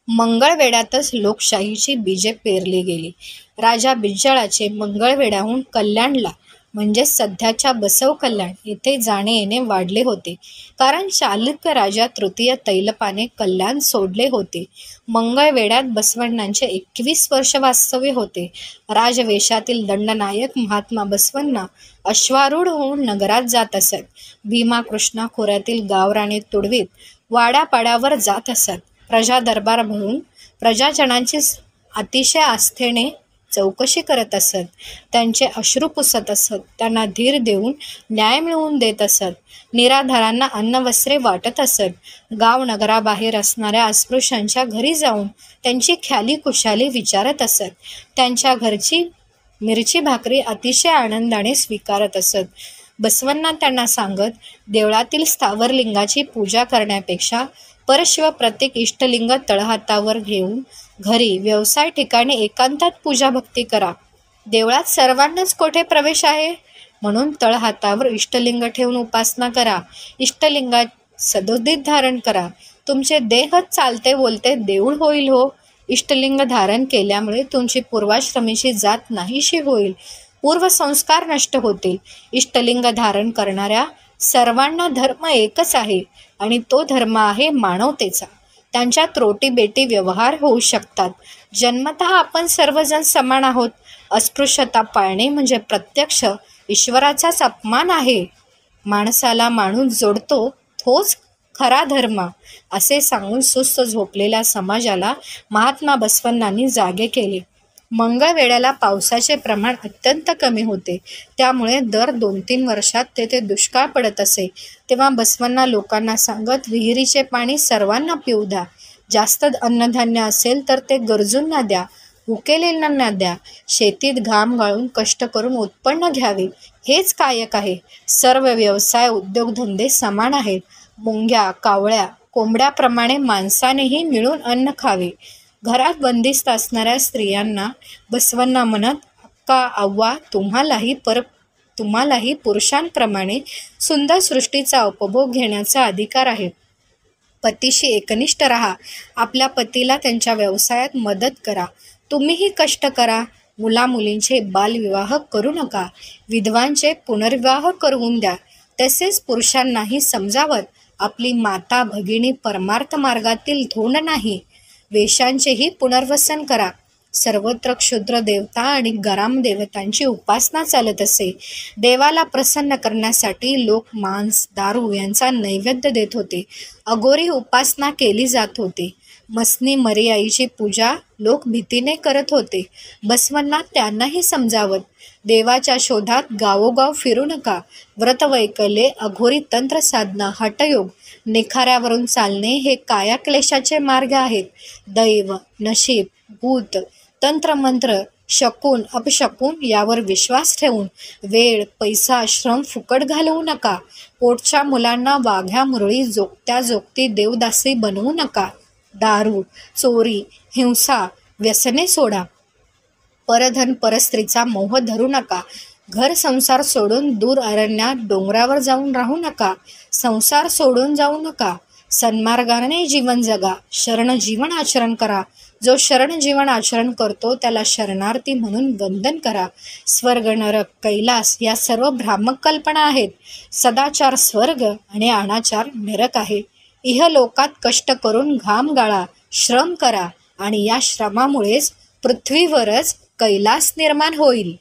मंगळवेढ्यातच लोकशाहीची बीजे पेरली गेली. राजा बिज्जळाचे मंगळवेढ्याहून कल्याणला म्हणजे सध्याच्या बसव कल्याण येथे जाणे येणे वाढले होते, कारण चालुक्य राजा तृतीय तैलपाने कल्याण सोडले होते. मंगळवेढ्यात बसवण्णांचे 21 वर्ष वास्तव्य होते. राजवेशातील दंडनायक महात्मा बसवण्णा अश्वारूढ होऊन नगरात जात असत. भीमा कृष्णा खोऱ्यातील गावराने तुडवीत वाड्यापाड्यावर जात असत. प्रजा दरबार म्हणून प्रजाजनांची अतिशय आस्थेने चौकशी करत असत. त्यांचे अश्रू पुसत असत. त्यांना धीर देऊन न्याय मिळवून देत असत. निराधारांना अन्नवस्त्रे वाटत असत. गाव नगराबाहेर असणाऱ्या अस्पृश्यांच्या घरी जाऊन त्यांची ख्याली कुशाली विचारत असत. त्यांच्या घरची मिरची भाकरी अतिशय आनंदाने स्वीकारत असत. बसवण्णा त्यांना सांगत, देवळातील स्थावर लिंगाची पूजा करण्यापेक्षा परशिव प्रत्येक इष्टलिंग तळहातावर घेऊन घरी व्यवसाय ठिकाणी एकांतात पूजा भक्ती करा. देवळात सर्वांनाच कोठे प्रवेश आहे, म्हणून तळहातावर इष्टलिंग ठेवून उपासना करा. इष्टलिंगात सदोदित धारण करा. तुमचे देहच चालते बोलते देऊळ होईल हो. इष्टलिंग धारण केल्यामुळे तुमची पूर्वाश्रमीची जात नाहीशी होईल. पूर्वसंस्कार नष्ट होतील. इष्टलिंग धारण करणाऱ्या सर्वांना धर्म एकच आहे आणि तो धर्म आहे मानवतेचा. त्यांच्या त्रोटीबेटी व्यवहार होऊ शकतात. जन्मतः आपण सर्वजण समान आहोत. अस्पृश्यता पाळणे म्हणजे प्रत्यक्ष ईश्वराचाच अपमान आहे. माणसाला माणूस जोडतो तोच खरा धर्म, असे सांगून सुस्त झोपलेल्या समाजाला महात्मा बसवण्णांनी जागे केले. मंगळवेढ्याला पावसाचे प्रमाण अत्यंत कमी होते. त्यामुळे दर 2-3 वर्षात तेथे दुष्काळ पडत असे. तेव्हा बसवण्णा लोकांना सांगत, विहिरीचे पाणी सर्वांना पिऊ द्या. जास्त अन्नधान्य असेल तर ते गरजूंना द्या, भुकेलेल्यांना द्या. शेतीत घाम गाळून कष्ट करून उत्पन्न घ्यावे, हेच कायक आहे. सर्व व्यवसाय उद्योगधंदे समान आहेत. मुंग्या कावळ्या कोंबड्याप्रमाणे माणसानेही मिळून अन्न खावे. घरात बंदिस्त असणाऱ्या स्त्रियांना बसवण्णा म्हणत, अक्का अव्वा, तुम्हालाही पुरुषांप्रमाणे सुंदर सृष्टीचा उपभोग घेण्याचा अधिकार आहे. पतीशी एकनिष्ठ राहा. आपल्या पतीला त्यांच्या व्यवसायात मदत करा. तुम्हीही कष्ट करा. मुलामुलींचे बालविवाह करू नका. विधवांचे पुनर्विवाह करून द्या. तसेच पुरुषांनाही समजावत, आपली माता भगिनी परमार्थ मार्गातील धोंड नाही. वेशांचेही पुनर्वसन करा. सर्वत्र क्षुद्र देवता आणि ग्रामदेवतांची उपासना चालत असे. देवाला प्रसन्न करण्यासाठी लोक मांस दारू यांचा नैवेद्य देत होते. अघोरी उपासना केली जात होती. मसनी मरियाईची पूजा लोक भीतीने करत होते. बसवण्णा त्यांनाही समजावत, देवाच्या शोधात गावोगाव फिरू नका. व्रतवैकल्ये, अघोरी तंत्रसाधना, हठयोग, निखाऱ्यावरून चालणे हे कायाक्लेशाचे मार्ग आहेत. दैव, नशीब, भूत, तंत्रमंत्र, शकून अपशकून यावर विश्वास ठेवून वेळ, पैसा, श्रम फुकट घालवू नका. पोटच्या मुलांना वाघ्या मुरळी जोगत्या जोगती देवदासी बनवू नका. दारू, चोरी, हिंसा, व्यसने सोडा. परधन परस्त्रीचा मोह धरू नका. घर संसार सोडून दूर अरण्यात डोंगरावर जाऊन राहू नका. संसार सोडून जाऊ नका. सन्मार्गाने जीवन जगा. शरण जीवन आचरण करा. जो शरण जीवन आचरण करतो त्याला शरणार्थी म्हणून वंदन करा. स्वर्ग, नरक, कैलास या सर्व भ्रामक कल्पना आहेत. सदाचार स्वर्ग आणि अनाचार नरक आहे. इहलोकात कष्ट करून घाम गाळा, श्रम करा आणि या श्रमामुळेच पृथ्वीवरच कैलास निर्माण होईल.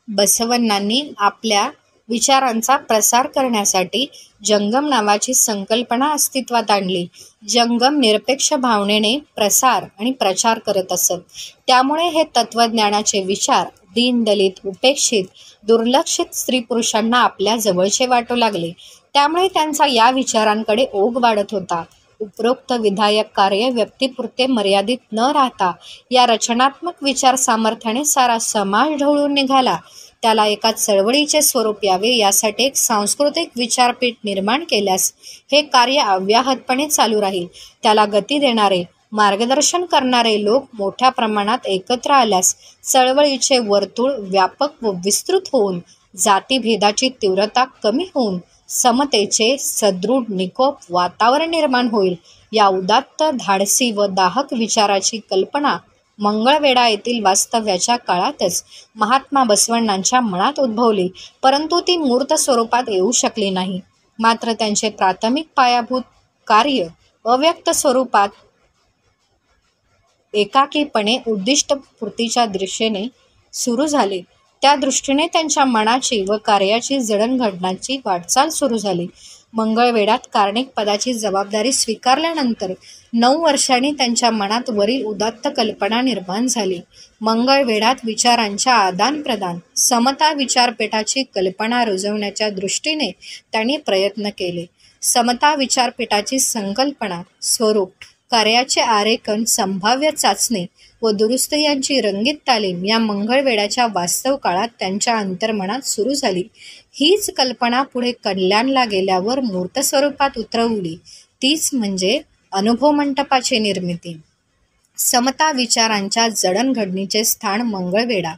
बसवण्णांनी आपल्या विचारांचा प्रसार करण्यासाठी जंगम नावाची संकल्पना अस्तित्वात आणली. जंगम निरपेक्ष भावनेने प्रसार आणि प्रचार करत असत. त्यामुळे हे तत्त्वज्ञानाचे विचार दीनदलित, उपेक्षित, दुर्लक्षित स्त्री पुरुषांना आपल्या जवळचे वाटू लागले. त्यामुळे त्यांचा या विचारांकडे ओघ वाढत होता. उपरोक्त विधायक कार्य व्यक्तीपुरते मर्यादित न राहता या रचनात्मक विचार सामर्थ्याने सारा समाज ढवळून निघाला. त्याला एका चळवळीचे स्वरूप यावे यासाठी एक सांस्कृतिक विचारपीठ निर्माण केल्यास हे कार्य अव्याहतपणे चालू राहील. त्याला गती देणारे, मार्गदर्शन करणारे लोक मोठ्या प्रमाणात एकत्र आल्यास चळवळीचे वर्तुळ व्यापक व विस्तृत होऊन जातीभेदाची तीव्रता कमी होऊन समतेचे सदृढ निकोप वातावरण निर्माण होईल. या उदात्त, धाडसी व दाहक विचाराची कल्पना मंगळवेढा येथील वास्तव्याच्या काळातच महात्मा बसवण्णांच्या मनात उद्भवली, परंतु ती मूर्त स्वरूपात येऊ शकली नाही. मात्र त्यांचे प्राथमिक पायाभूत कार्य अव्यक्त स्वरूपात एकाकीपणे उद्दिष्टपूर्तीच्या दिशेने सुरू झाले. त्या दृष्टीने त्यांच्या मनाची व कार्याची जडणघडणाची वाटचाल सुरू झाली. मंगळवेढ्यात कार्णिक पदाची जबाबदारी स्वीकारल्यानंतर 9 वर्षांनी त्यांच्या मनात वरील उदात्त कल्पना निर्माण झाली. मंगळवेढ्यात विचारांच्या आदानप्रदान, समता विचारपीठाची कल्पना रुजवण्याच्या दृष्टीने त्यांनी प्रयत्न केले. समता विचारपीठाची संकल्पना, स्वरूप, कार्याचे आरेखन, संभाव्य चाचणी व दुरुस्ती यांची रंगीत तालीम या मंगळवेढ्याच्या वास्तव काळात त्यांच्या अंतर्मनात सुरू झाली. हीच कल्पना पुढे कल्याणला गेल्यावर मूर्त स्वरूपात उतरवली. तीच म्हणजे अनुभव मंटपाची निर्मिती. समता विचारांच्या जडणघडणीचे स्थान मंगळवेढा.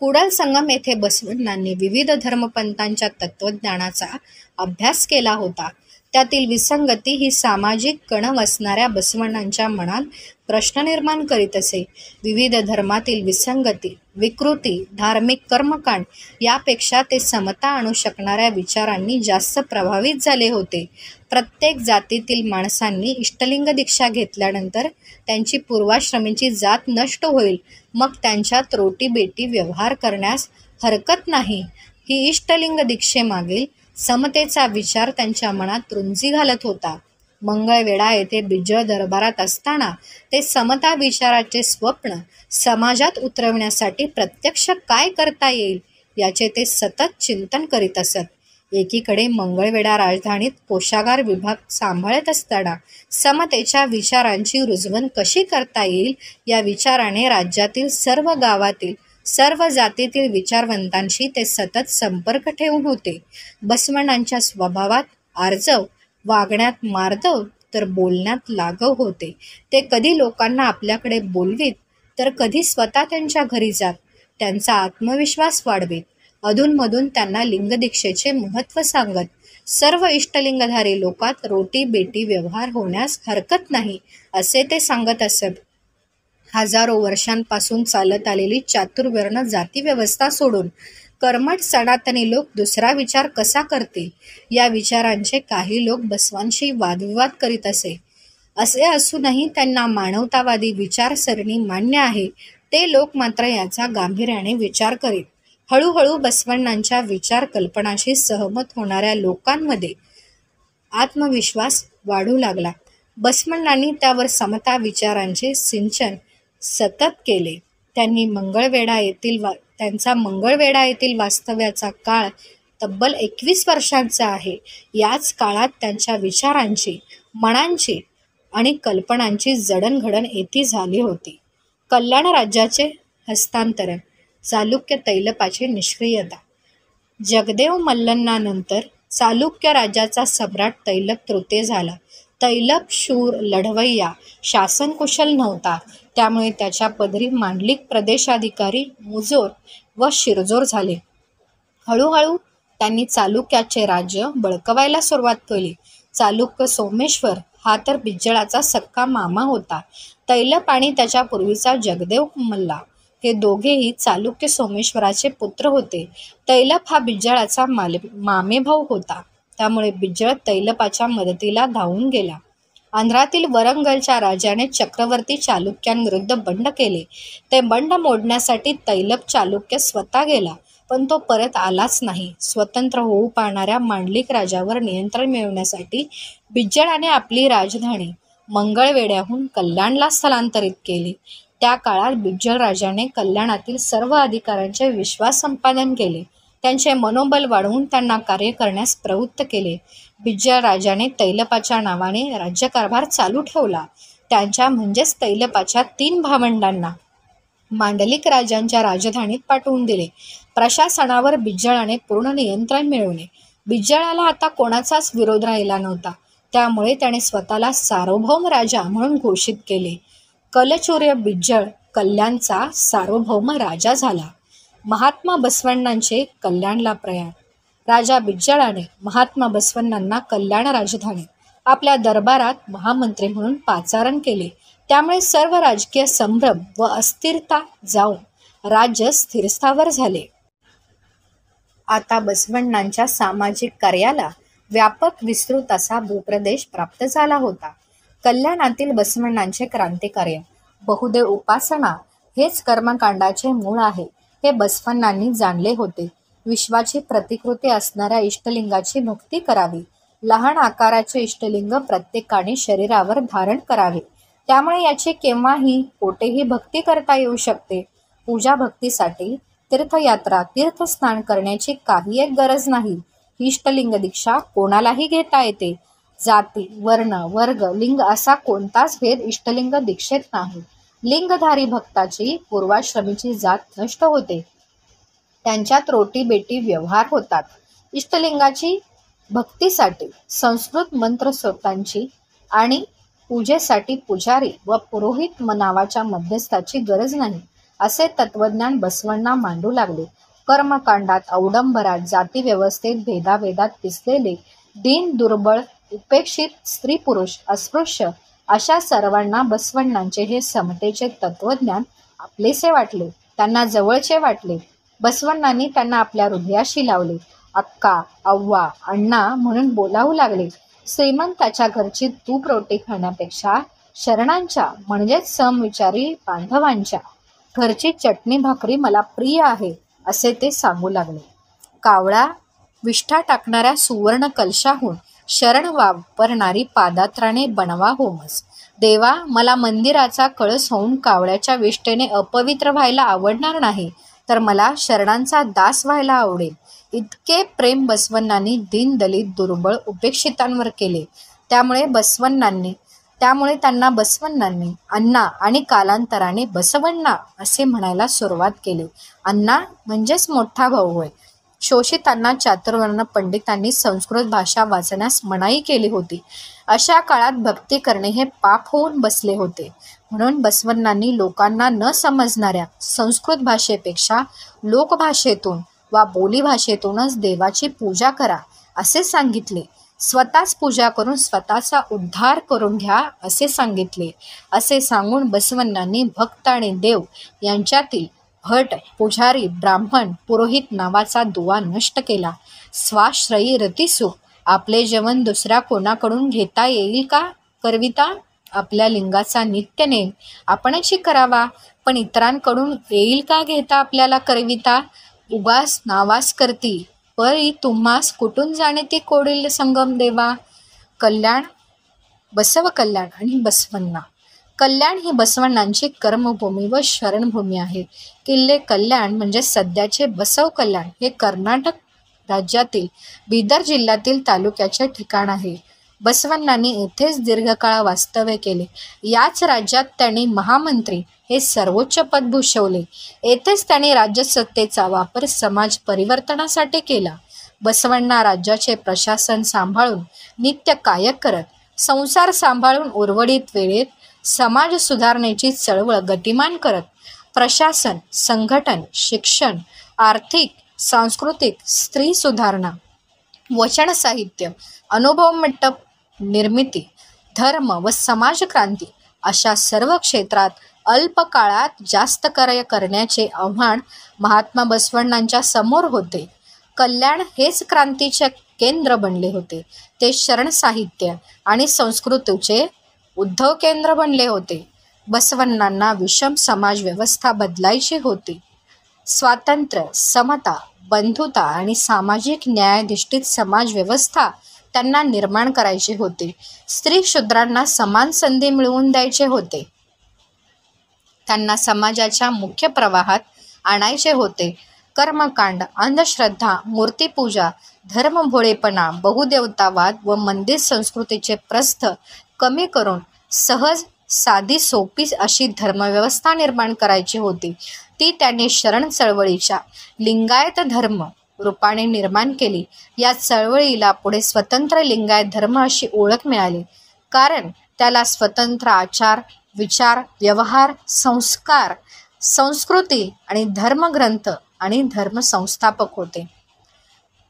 कुडाल संगम येथे बसवण्णांनी विविध धर्मपंथांच्या तत्त्वज्ञानाचा अभ्यास केला होता. त्यातील विसंगती ही सामाजिक कणव असणाऱ्या बसवण्णांच्या मनात प्रश्न निर्माण करीत असे. विविध धर्मातील विसंगती, विकृती, धार्मिक कर्मकांड यापेक्षा ते समता आणू शकणाऱ्या विचारांनी जास्त प्रभावित झाले होते. प्रत्येक जातीतील माणसांनी इष्टलिंग दीक्षा घेतल्यानंतर त्यांची पूर्वाश्रमींची जात नष्ट होईल, मग त्यांच्यात रोटीबेटी व्यवहार करण्यास हरकत नाही. ही इष्टलिंग दीक्षेमागील समतेचा विचार त्यांच्या मनात रुंजी घालत होता. मंगळवेढा येथे बिज्जळ दरबारात असताना ते समता विचाराचे स्वप्न समाजात उतरवण्यासाठी प्रत्यक्ष काय करता येईल याचे ते सतत चिंतन करीत असत. एकीकडे मंगळवेढा राजधानीत कोषागार विभाग सांभाळत असताना समतेच्या विचारांची रुजवण कशी करता येईल या विचाराने राज्यातील सर्व गावातील सर्व जातीतील विचारवंतांशी ते सतत संपर्क ठेवून होते. बसवण्णांच्या स्वभावात आर्जव, वागण्यात मार्दव तर बोलण्यात लाघव होते. ते कधी लोकांना आपल्याकडे बोलवीत तर कधी स्वतः त्यांच्या घरी जात त्यांचा आत्मविश्वास वाढवीत. अधूनमधून त्यांना लिंगदीक्षेचे महत्त्व सांगत सर्व इष्टलिंगधारी लोकात रोटी बेटी व्यवहार होण्यास हरकत नाही असे ते सांगत असत. हजारो वर्षांपासून चालत आलेली चातुर्वर्ण जाती व्यवस्था सोडून कर्मठ सनातनी लोक दुसरा विचार कसा करतील या विचारांचे काही लोक बसवांशी वादविवाद करीत असे. असे असूनही त्यांना मानवतावादी विचारसरणी मान्य आहे. ते लोक मात्र याचा गांभीर्याने विचार करीत. हळूहळू बसवण्णांच्या विचार कल्पनाशी सहमत होणाऱ्या लोकांमध्ये आत्मविश्वास वाढू लागला. बसवण्णांनी त्यावर समता विचारांचे सिंचन सतत केले. त्यांचा मंगळवेढा येथील वास्तव्याचा काळ तब्बल 21 वर्षांचा आहे. याच काळात त्यांच्या विचारांची, मनांची आणि कल्पनांची जडणघडण येथे झाली होती. कल्याण राज्याचे हस्तांतरण, चालुक्य तैलपाची निष्क्रियता. जगदेव मल्लनानंतर चालुक्य राज्याचा सम्राट तैलप तृतीय झाला. तैलप शूर, लढवय्या, शासनकुशल नव्हता. त्यामुळे त्याच्या पदरी मांडलिक प्रदेशाधिकारी मुजोर व शिरजोर झाले. हळूहळू त्यांनी चालुक्याचे राज्य बळकवायला सुरुवात केली. चालुक्य सोमेश्वर हा तर बिज्जळाचा सक्का मामा होता. तैलप आणि त्याच्या पूर्वीचा जगदेव मल्ला हे दोघेही चालुक्य सोमेश्वराचे पुत्र होते. तैलप हा बिज्जळाचा मामेभाऊ होता. त्यामुळे बिज्जळ तैलपाच्या मदतीला धावून गेला. आंध्रातील वरंगलच्या राजाने चक्रवर्ती चालुक्यांविरुद्ध बंड केले. ते बंड मोडण्यासाठी तैलप चालुक्य स्वतः गेला, पण तो परत आलाच नाही. स्वतंत्र होऊ पाहणाऱ्या मांडलिक राजावर नियंत्रण मिळवण्यासाठी बिज्जळाने आपली राजधानी मंगळवेढ्याहून कल्याणला स्थलांतरित केली. त्या काळात बिज्जळ राजाने कल्याणातील सर्व अधिकाऱ्यांचे विश्वास संपादन केले. त्यांचे मनोबल वाढवून त्यांना कार्य करण्यास प्रवृत्त केले. बिज्जळ राजाने तैलपाच्या नावाने राज्यकारभार चालू ठेवला. त्यांच्या म्हणजेच तैलपाच्या 3 भावंडांना मांडलिक राजांच्या राजधानीत पाठवून दिले. प्रशासनावर बिज्जळाने पूर्ण नियंत्रण मिळवले. बिज्जळाला आता कोणाचाच विरोध राहिला नव्हता. त्यामुळे त्याने स्वतःला सार्वभौम राजा म्हणून घोषित केले. कलचूर्य बिज्जळ कल्याणचा सार्वभौम राजा झाला. महात्मा बसवण्णांचे कल्याणला प्रयाण. राजा बिज्जळाने महात्मा बसवण्णांना कल्याण राजधानीत आपल्या दरबारात महामंत्री म्हणून पाचारण केले. त्यामुळे सर्व राजकीय संभ्रम व अस्थिरता जाऊन राज्य स्थिरस्थावर झाले. आता बसवण्णांच्या सामाजिक कार्याला व्यापक विस्तृत असा भूप्रदेश प्राप्त झाला होता. कल्याणातील बसवण्णांचे क्रांतिकार्य बहुदेव उपासना हेच कर्मकांडाचे मूळ आहे हे बसवण्णांनी जाणले होते. विश्वाची प्रतिकृती असणाऱ्या इष्टलिंगाची भक्ती करावी. लहान आकाराचे इष्टलिंग प्रत्येकाने शरीरावर धारण करावे. त्यामुळे याची केव्हाही कोठेही भक्ती करता येऊ शकते. पूजा भक्तीसाठी तीर्थयात्रा तीर्थस्नान करण्याची काही एक गरज नाही. इष्टलिंग दीक्षा कोणालाही घेता येते. जाती वर्ण वर्ग लिंग असा कोणताच भेद इष्टलिंग दीक्षेत नाही. लिंगधारी भक्ताची पूर्वाश्रमीची जात नष्ट होते. त्यांच्यात रोटी बेटी व्यवहार होतात. इष्टलिंगाची भक्तीसाठी संस्कृत मंत्रस्रोतांची आणि पूजेसाठी पुजारी व पुरोहित नावाच्या मध्यस्थाची गरज नाही असे तत्वज्ञान बसवण्णा मांडू लागले. कर्मकांडात अवडंबरात जाती व्यवस्थेत भेदाभेदात पिसलेले दीन दुर्बळ उपेक्षित स्त्री पुरुष अस्पृश्य अशा सर्वांना बसवण्णांचे हे समतेचे तत्वज्ञान आपलेसे वाटले. त्यांना जवळचे वाटले. बसवण्णांनी त्यांना आपल्या हृदयाशी लावले. अक्का अव्वा अण्णा म्हणून बोलावू लागले. श्रीमंताच्या घरची तूप रोटी खाण्यापेक्षा शरणांच्या म्हणजेच समविचारी बांधवांच्या घरची चटणी भाकरी मला प्रिय आहे असे ते सांगू लागले. कावळा विष्ठा टाकणाऱ्या सुवर्ण कलशाहून शरण वापरणारी पादात्राणे बनवा होमस. देवा मला मंदिराचा कळस होऊन कावळ्याच्या विष्ठेने अपवित्र व्हायला आवडणार नाही, तर मला शरणांचा दास व्हायला आवडेल. इतके प्रेम बसवण्णांनी दीन दलित दुर्बळ उपेक्षितांवर केले. त्यामुळे त्यांना बसवण्णांनी अण्णा आणि कालांतराने बसवण्णा असे म्हणायला सुरुवात केली. अण्णा म्हणजेच मोठा भाऊ होय. शोषितांना चातुर्वर्ण पंडितांनी संस्कृत भाषा वाचण्यास मनाई केली होती. अशा काळात भक्ती करणे हे पाप होऊन बसले होते. म्हणून बसवण्णांनी लोकांना न समजणाऱ्या संस्कृत भाषेपेक्षा लोकभाषेतून वा बोलीभाषेतूनच देवाची पूजा करा असे सांगितले. स्वतःच पूजा करून स्वतःचा उद्धार करून घ्या असे सांगितले. असे सांगून बसवण्णांनी भक्त आणि देव यांच्यातील भट पुजारी ब्राह्मण पुरोहित नावाचा दुवा नष्ट केला. स्वाश्रयी रतिसुख आपले जेवण दुसऱ्या कोणाकडून घेता येईल का करविता? आपल्या लिंगाचा नित्यनेम आपणच करावा, पण इतरांकडून येईल का घेता आपल्याला करविता? उगाच नावास करती परी तुम्हास कुठून जाणे ती कोडील संगम देवा. कल्याण बसव कल्याण आणि बसवण्णा. कल्याण ही बसवण्णांची कर्मभूमी व शरणभूमी आहे. किल्ले कल्याण म्हणजे सध्याचे बसव कल्याण हे कर्नाटक राज्यातील बिदर जिल्ह्यातील तालुक्याचे ठिकाण आहे. बसवण्णांनी येथेच दीर्घकाळ वास्तव्य केले. याच राज्यात त्यांनी महामंत्री हे सर्वोच्च पद भूषवले. येथेच त्यांनी राज्यसत्तेचा वापर समाज परिवर्तनासाठी केला. बसवण्णा राज्याचे प्रशासन सांभाळून नित्य कायक करत, संसार सांभाळून उर्वरित वेळेत समाज सुधारणेची चळवळ गतिमान करत, प्रशासन संघटन शिक्षण आर्थिक सांस्कृतिक स्त्री सुधारणा वचन साहित्य अनुभव मंडप निर्मिती धर्म व समाजक्रांती अशा सर्व क्षेत्रात अल्प काळात जास्त कार्य करण्याचे आव्हान महात्मा बसवण्णांच्या समोर होते. कल्याण हेच क्रांतीचे केंद्र बनले होते. ते शरण साहित्य आणि संस्कृतीचे उद्धव केंद्र बनले होते. बसवण्णांना विषम समाज व्यवस्था बदलायची होती. स्वातंत्र्य समता बंधुता आणि सामाजिक न्यायाधिष्ठित समाज व्यवस्था त्यांना निर्माण करायची होती. स्त्री शूद्रांना समान संधी मिळवून द्यायचे होते. त्यांना समाजाच्या मुख्य प्रवाहात आणायचे होते. कर्मकांड अंधश्रद्धा मूर्तीपूजा धर्मभोळेपणा बहुदेवतावाद व मंदिर संस्कृतीचे प्रस्थ कमी करून सहज साधी सोपी अशी धर्मव्यवस्था निर्माण करायची होती. ती त्यांनी शरण चळवळीच्या लिंगायत धर्म रूपाने निर्माण केली. या चळवळीला पुढे स्वतंत्र लिंगायत धर्म अशी ओळख मिळाली, कारण त्याला स्वतंत्र आचार विचार व्यवहार संस्कार संस्कृती आणि धर्मग्रंथ आणि धर्मसंस्थापक होते.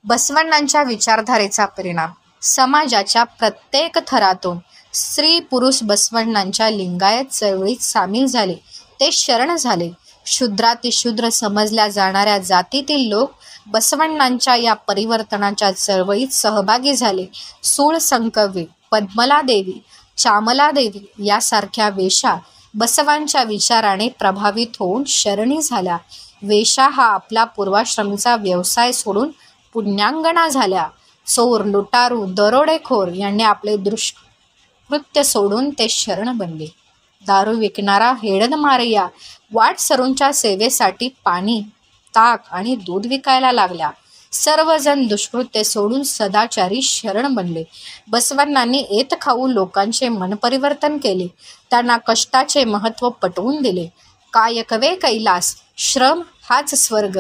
बसवण्णांच्या विचारधारेचा परिणाम समाजाच्या प्रत्येक थरातून स्त्री पुरुष बसवण्णांच्या लिंगायत चळवळीत सामील झाले. ते शरण झाले. शूद्रातिशूद्र समजल्या जाणाऱ्या जातीतील लोक बसवण्णांच्या या परिवर्तनाच्या चळवळीत सहभागी झाले. सूळसंकवे, पद्मलादेवी, चामलादेवी यासारख्या वेश्या बसवांच्या विचाराने प्रभावित होऊन शरणी झाल्या. वेश्या हा आपला पूर्वाश्रमीचा व्यवसाय सोडून पुण्यांगना झाल्या. चोर, लुटारू, दरोडेखोर यांनी आपले दुष्कृत्य सोडून ते शरण बनले. दारू विकणारा हेडदमारिया वाटसरूंच्या सेवेसाठी पाणी, ताक आणि दूध विकायला लागल्या. सर्वजण दुष्कृत्य सोडून सदाचारी शरण बनले. बसवण्णांनी येत खाऊ लोकांचे मनपरिवर्तन केले. त्यांना कष्टाचे महत्त्व पटवून दिले. कायकवे कैलास, श्रम हाच स्वर्ग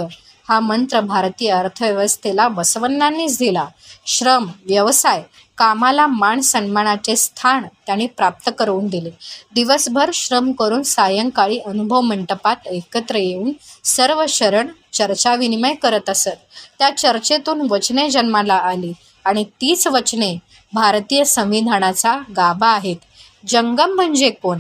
हा मंत्र भारतीय अर्थव्यवस्थेला बसवण्णांनीच दिला. श्रम, व्यवसाय, कामाला मान सन्मानाचे स्थान त्यांनी प्राप्त करून दिले. दिवसभर श्रम करून सायंकाळी अनुभव मंटपात एकत्र येऊन सर्व शरण चर्चा विनिमय करत असत. त्या चर्चेतून वचने जन्माला आली आणि तीच वचने भारतीय संविधानाचा गाभा आहेत. जंगम म्हणजे कोण?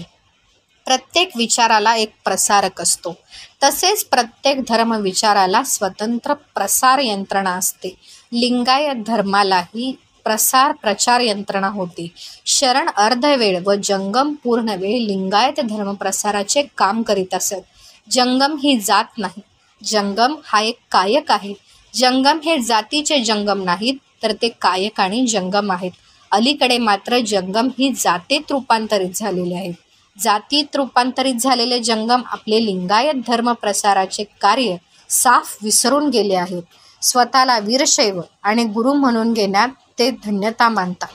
प्रत्येक विचाराला एक प्रसारक असतो. तसेच प्रत्येक धर्म विचाराला स्वतंत्र प्रसार यंत्रणा असते. लिंगायत धर्मालाही प्रचार यंत्रणा होती. शरण अर्धवेळ व जंगम पूर्ण वेळ लिंगायत धर्म प्रसाराचे काम करीत असत. जंगम ही जात नाही. जंगम हा एक कायक आहे. जंगम हे जातीचे जंगम नाहीत, तर ते कायक आणि जंगम आहेत. अलीकडे मात्र जंगम ही जातीत रूपांतरित झालेले आहेत. जातीत रूपांतरित झालेले जंगम आपले लिंगायत धर्म प्रसाराचे कार्य साफ विसरून गेले आहेत. स्वतःला वीरशैव आणि गुरु म्हणून घेण्यात ते धन्यता मानतात.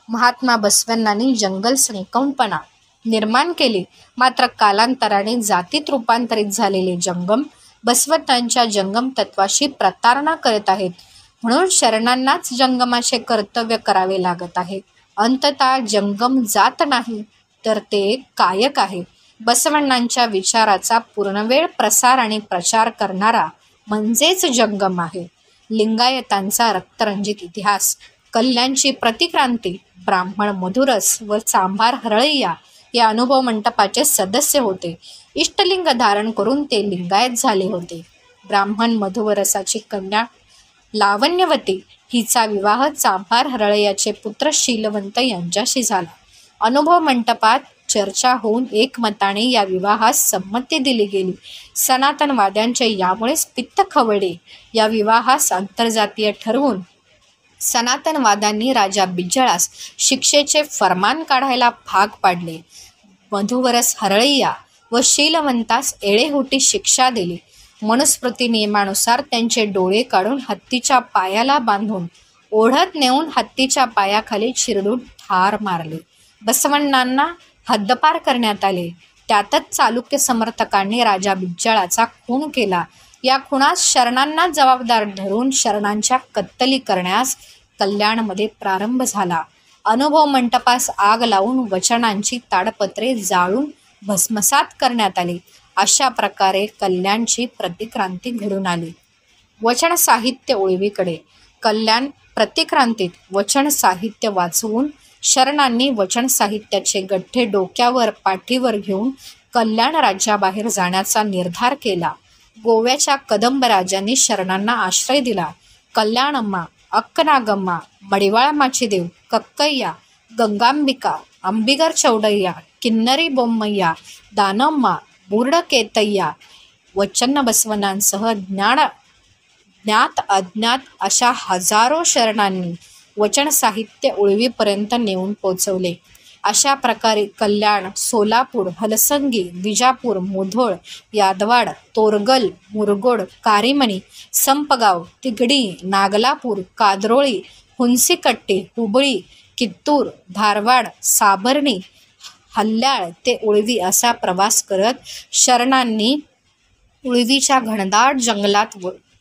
महात्मा बसवण्णांनी जंगल संकल्पना निर्माण केली, मात्र कालांतराने जातीत रूपांतरित झालेले जंगम बसवण्णांच्या जंगम तत्वाशी प्रतारणा करत आहेत. म्हणून शरणांनाच जंगमाचे कर्तव्य करावे लागत आहे. अंततः जंगम जात नाही, तर ते एक कायक आहे. बसवण्णांच्या विचाराचा पूर्णवेळ प्रसार आणि प्रचार करणारा म्हणजेच जंगम आहे. लिंगायतांचा रक्तरंजित इतिहास, कल्याणची प्रतिक्रांती, ब्राह्मण मधुरस व चांभार हरळय्या या अनुभव मंटपाचे सदस्य होते. इष्टलिंग धारण करून ते लिंगायत झाले होते. ब्राह्मण मधुवरसाची कन्या लावण्यवती हिचा विवाह चांभार हरळय्याचे पुत्र शीलवंत यांच्याशी झाला. अनुभव मंटपात चर्चा होऊन एकमताने या विवाहास संमती दिली गेली. सनातनवाद्यांचे यामुळेच पित्त खवळले. या विवाहास आंतरजातीय ठरवून सनातनवाद्यांनी राजा बिज्जळास शिक्षेचे फरमान काढायला भाग पाडले. मधुवरस हरळय्या व शीलवंतास एळेहोटी शिक्षा दिली. मनुस्मृती नियमानुसार त्यांचे डोळे काढून हत्तीच्या पायाला बांधून ओढत नेऊन हत्तीच्या पायाखाली चिरडून ठार मारले. बसवण्णांना हद्दपार करण्यात आले. त्यातच चालुक्य समर्थकांनी राजा बिज्जळाचा खून केला. या खुनास शरणांना जबाबदार धरून शरणांच्या कत्तली करण्यास कल्याणमध्ये प्रारंभ झाला. अनुभव मंटपास आग लावून वचनांची ताडपत्रे जाळून भस्मसात करण्यात आली. अशा प्रकारे कल्याणची प्रतिक्रांती घडून आली. वचन साहित्य ओळवीकडे. कल्याण प्रतिक्रांतीत वचन साहित्य वाचवून शरणांनी वचन साहित्याचे गठ्ठे डोक्यावर पाठीवर घेऊन कल्याण राज्याबाहेर जाण्याचा निर्धार केला. गोव्याच्या कदंब राजांनी शरणांना आश्रय दिला. कल्याणम्मा, अक्कनागम्मा, मडिवाळ माचीदेव, कक्कय्या, गंगांबिका, अंबिगर चौडय्या, किन्नरी बोम्मय्या, दानम्मा, बुर्डकेतय्या व चन्नबसवनांसह ज्ञात अज्ञात अशा हजारो शरणांनी वचन साहित्य ओळवीपर्यंत नेऊन पोचवले. अशा प्रकारे कल्याण, सोलापूर, हलसंगी, विजापूर, मुधोळ, यादवाड, तोरगल, मुरगोड, कारिमणी, संपगाव, तिगडी, नागलापूर, कादरोळी, हुंसीकट्टी, हुबळी, कित्तूर, धारवाड, साबर्णी, हल्ल्याळ ते उळवी असा प्रवास करत शरणांनी उळवीच्या घनदाट जंगलात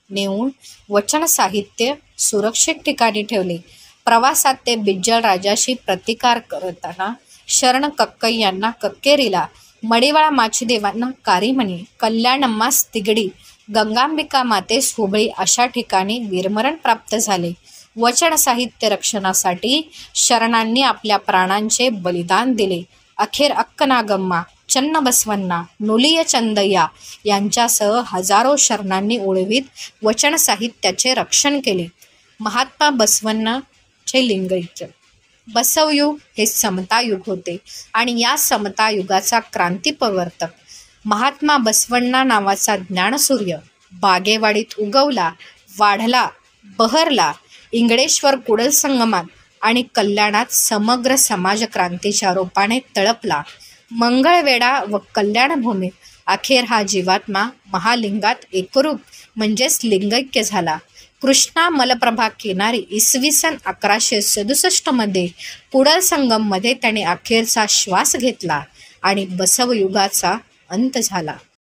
नेऊन वचन साहित्य सुरक्षित ठिकाणी ठेवले. प्रवासात ते बिज्जळ राजाशी प्रतिकार करताना शरण कक्कय्यांना कक्केरीला, मडिवाळा माचीदेवांना कारिमणी, कल्याणम्मास तिगडी, गंगांबिका मातेस हुबळी अशा ठिकाणी वीरमरण प्राप्त झाले. वचन साहित्य रक्षणासाठी शरणांनी आपल्या प्राणांचे बलिदान दिले. अखेर अक्कनागम्मा, चन्नबसवण्णा, नुलिय चंदय्या यांच्यासह हजारो शरणांनी उळवीत वचन साहित्याचे रक्षण केले. महात्मा बसवण्णाचे लिंगैक्य. बसवयुग हे समतायुग होते आणि या समतायुगाचा क्रांतिप्रवर्तक महात्मा बसवण्णा नावाचा ज्ञानसूर्य बागेवाडीत उगवला, वाढला, बहरला. इंगळेश्वर कुडल संगमात आणि कल्याणात समग्र समाजक्रांतीच्या रूपाने तळपला. मंगळवेढा व कल्याणभूमीत अखेर हा जीवात्मा महालिंगात एकरूप म्हणजेच लिंगैक्य झाला. कृष्णा मलप्रभा किनारी इसवी सन 1167 मध्ये कुडल संगममध्ये त्याने अखेरचा श्वास घेतला आणि बसवयुगाचा अंत झाला.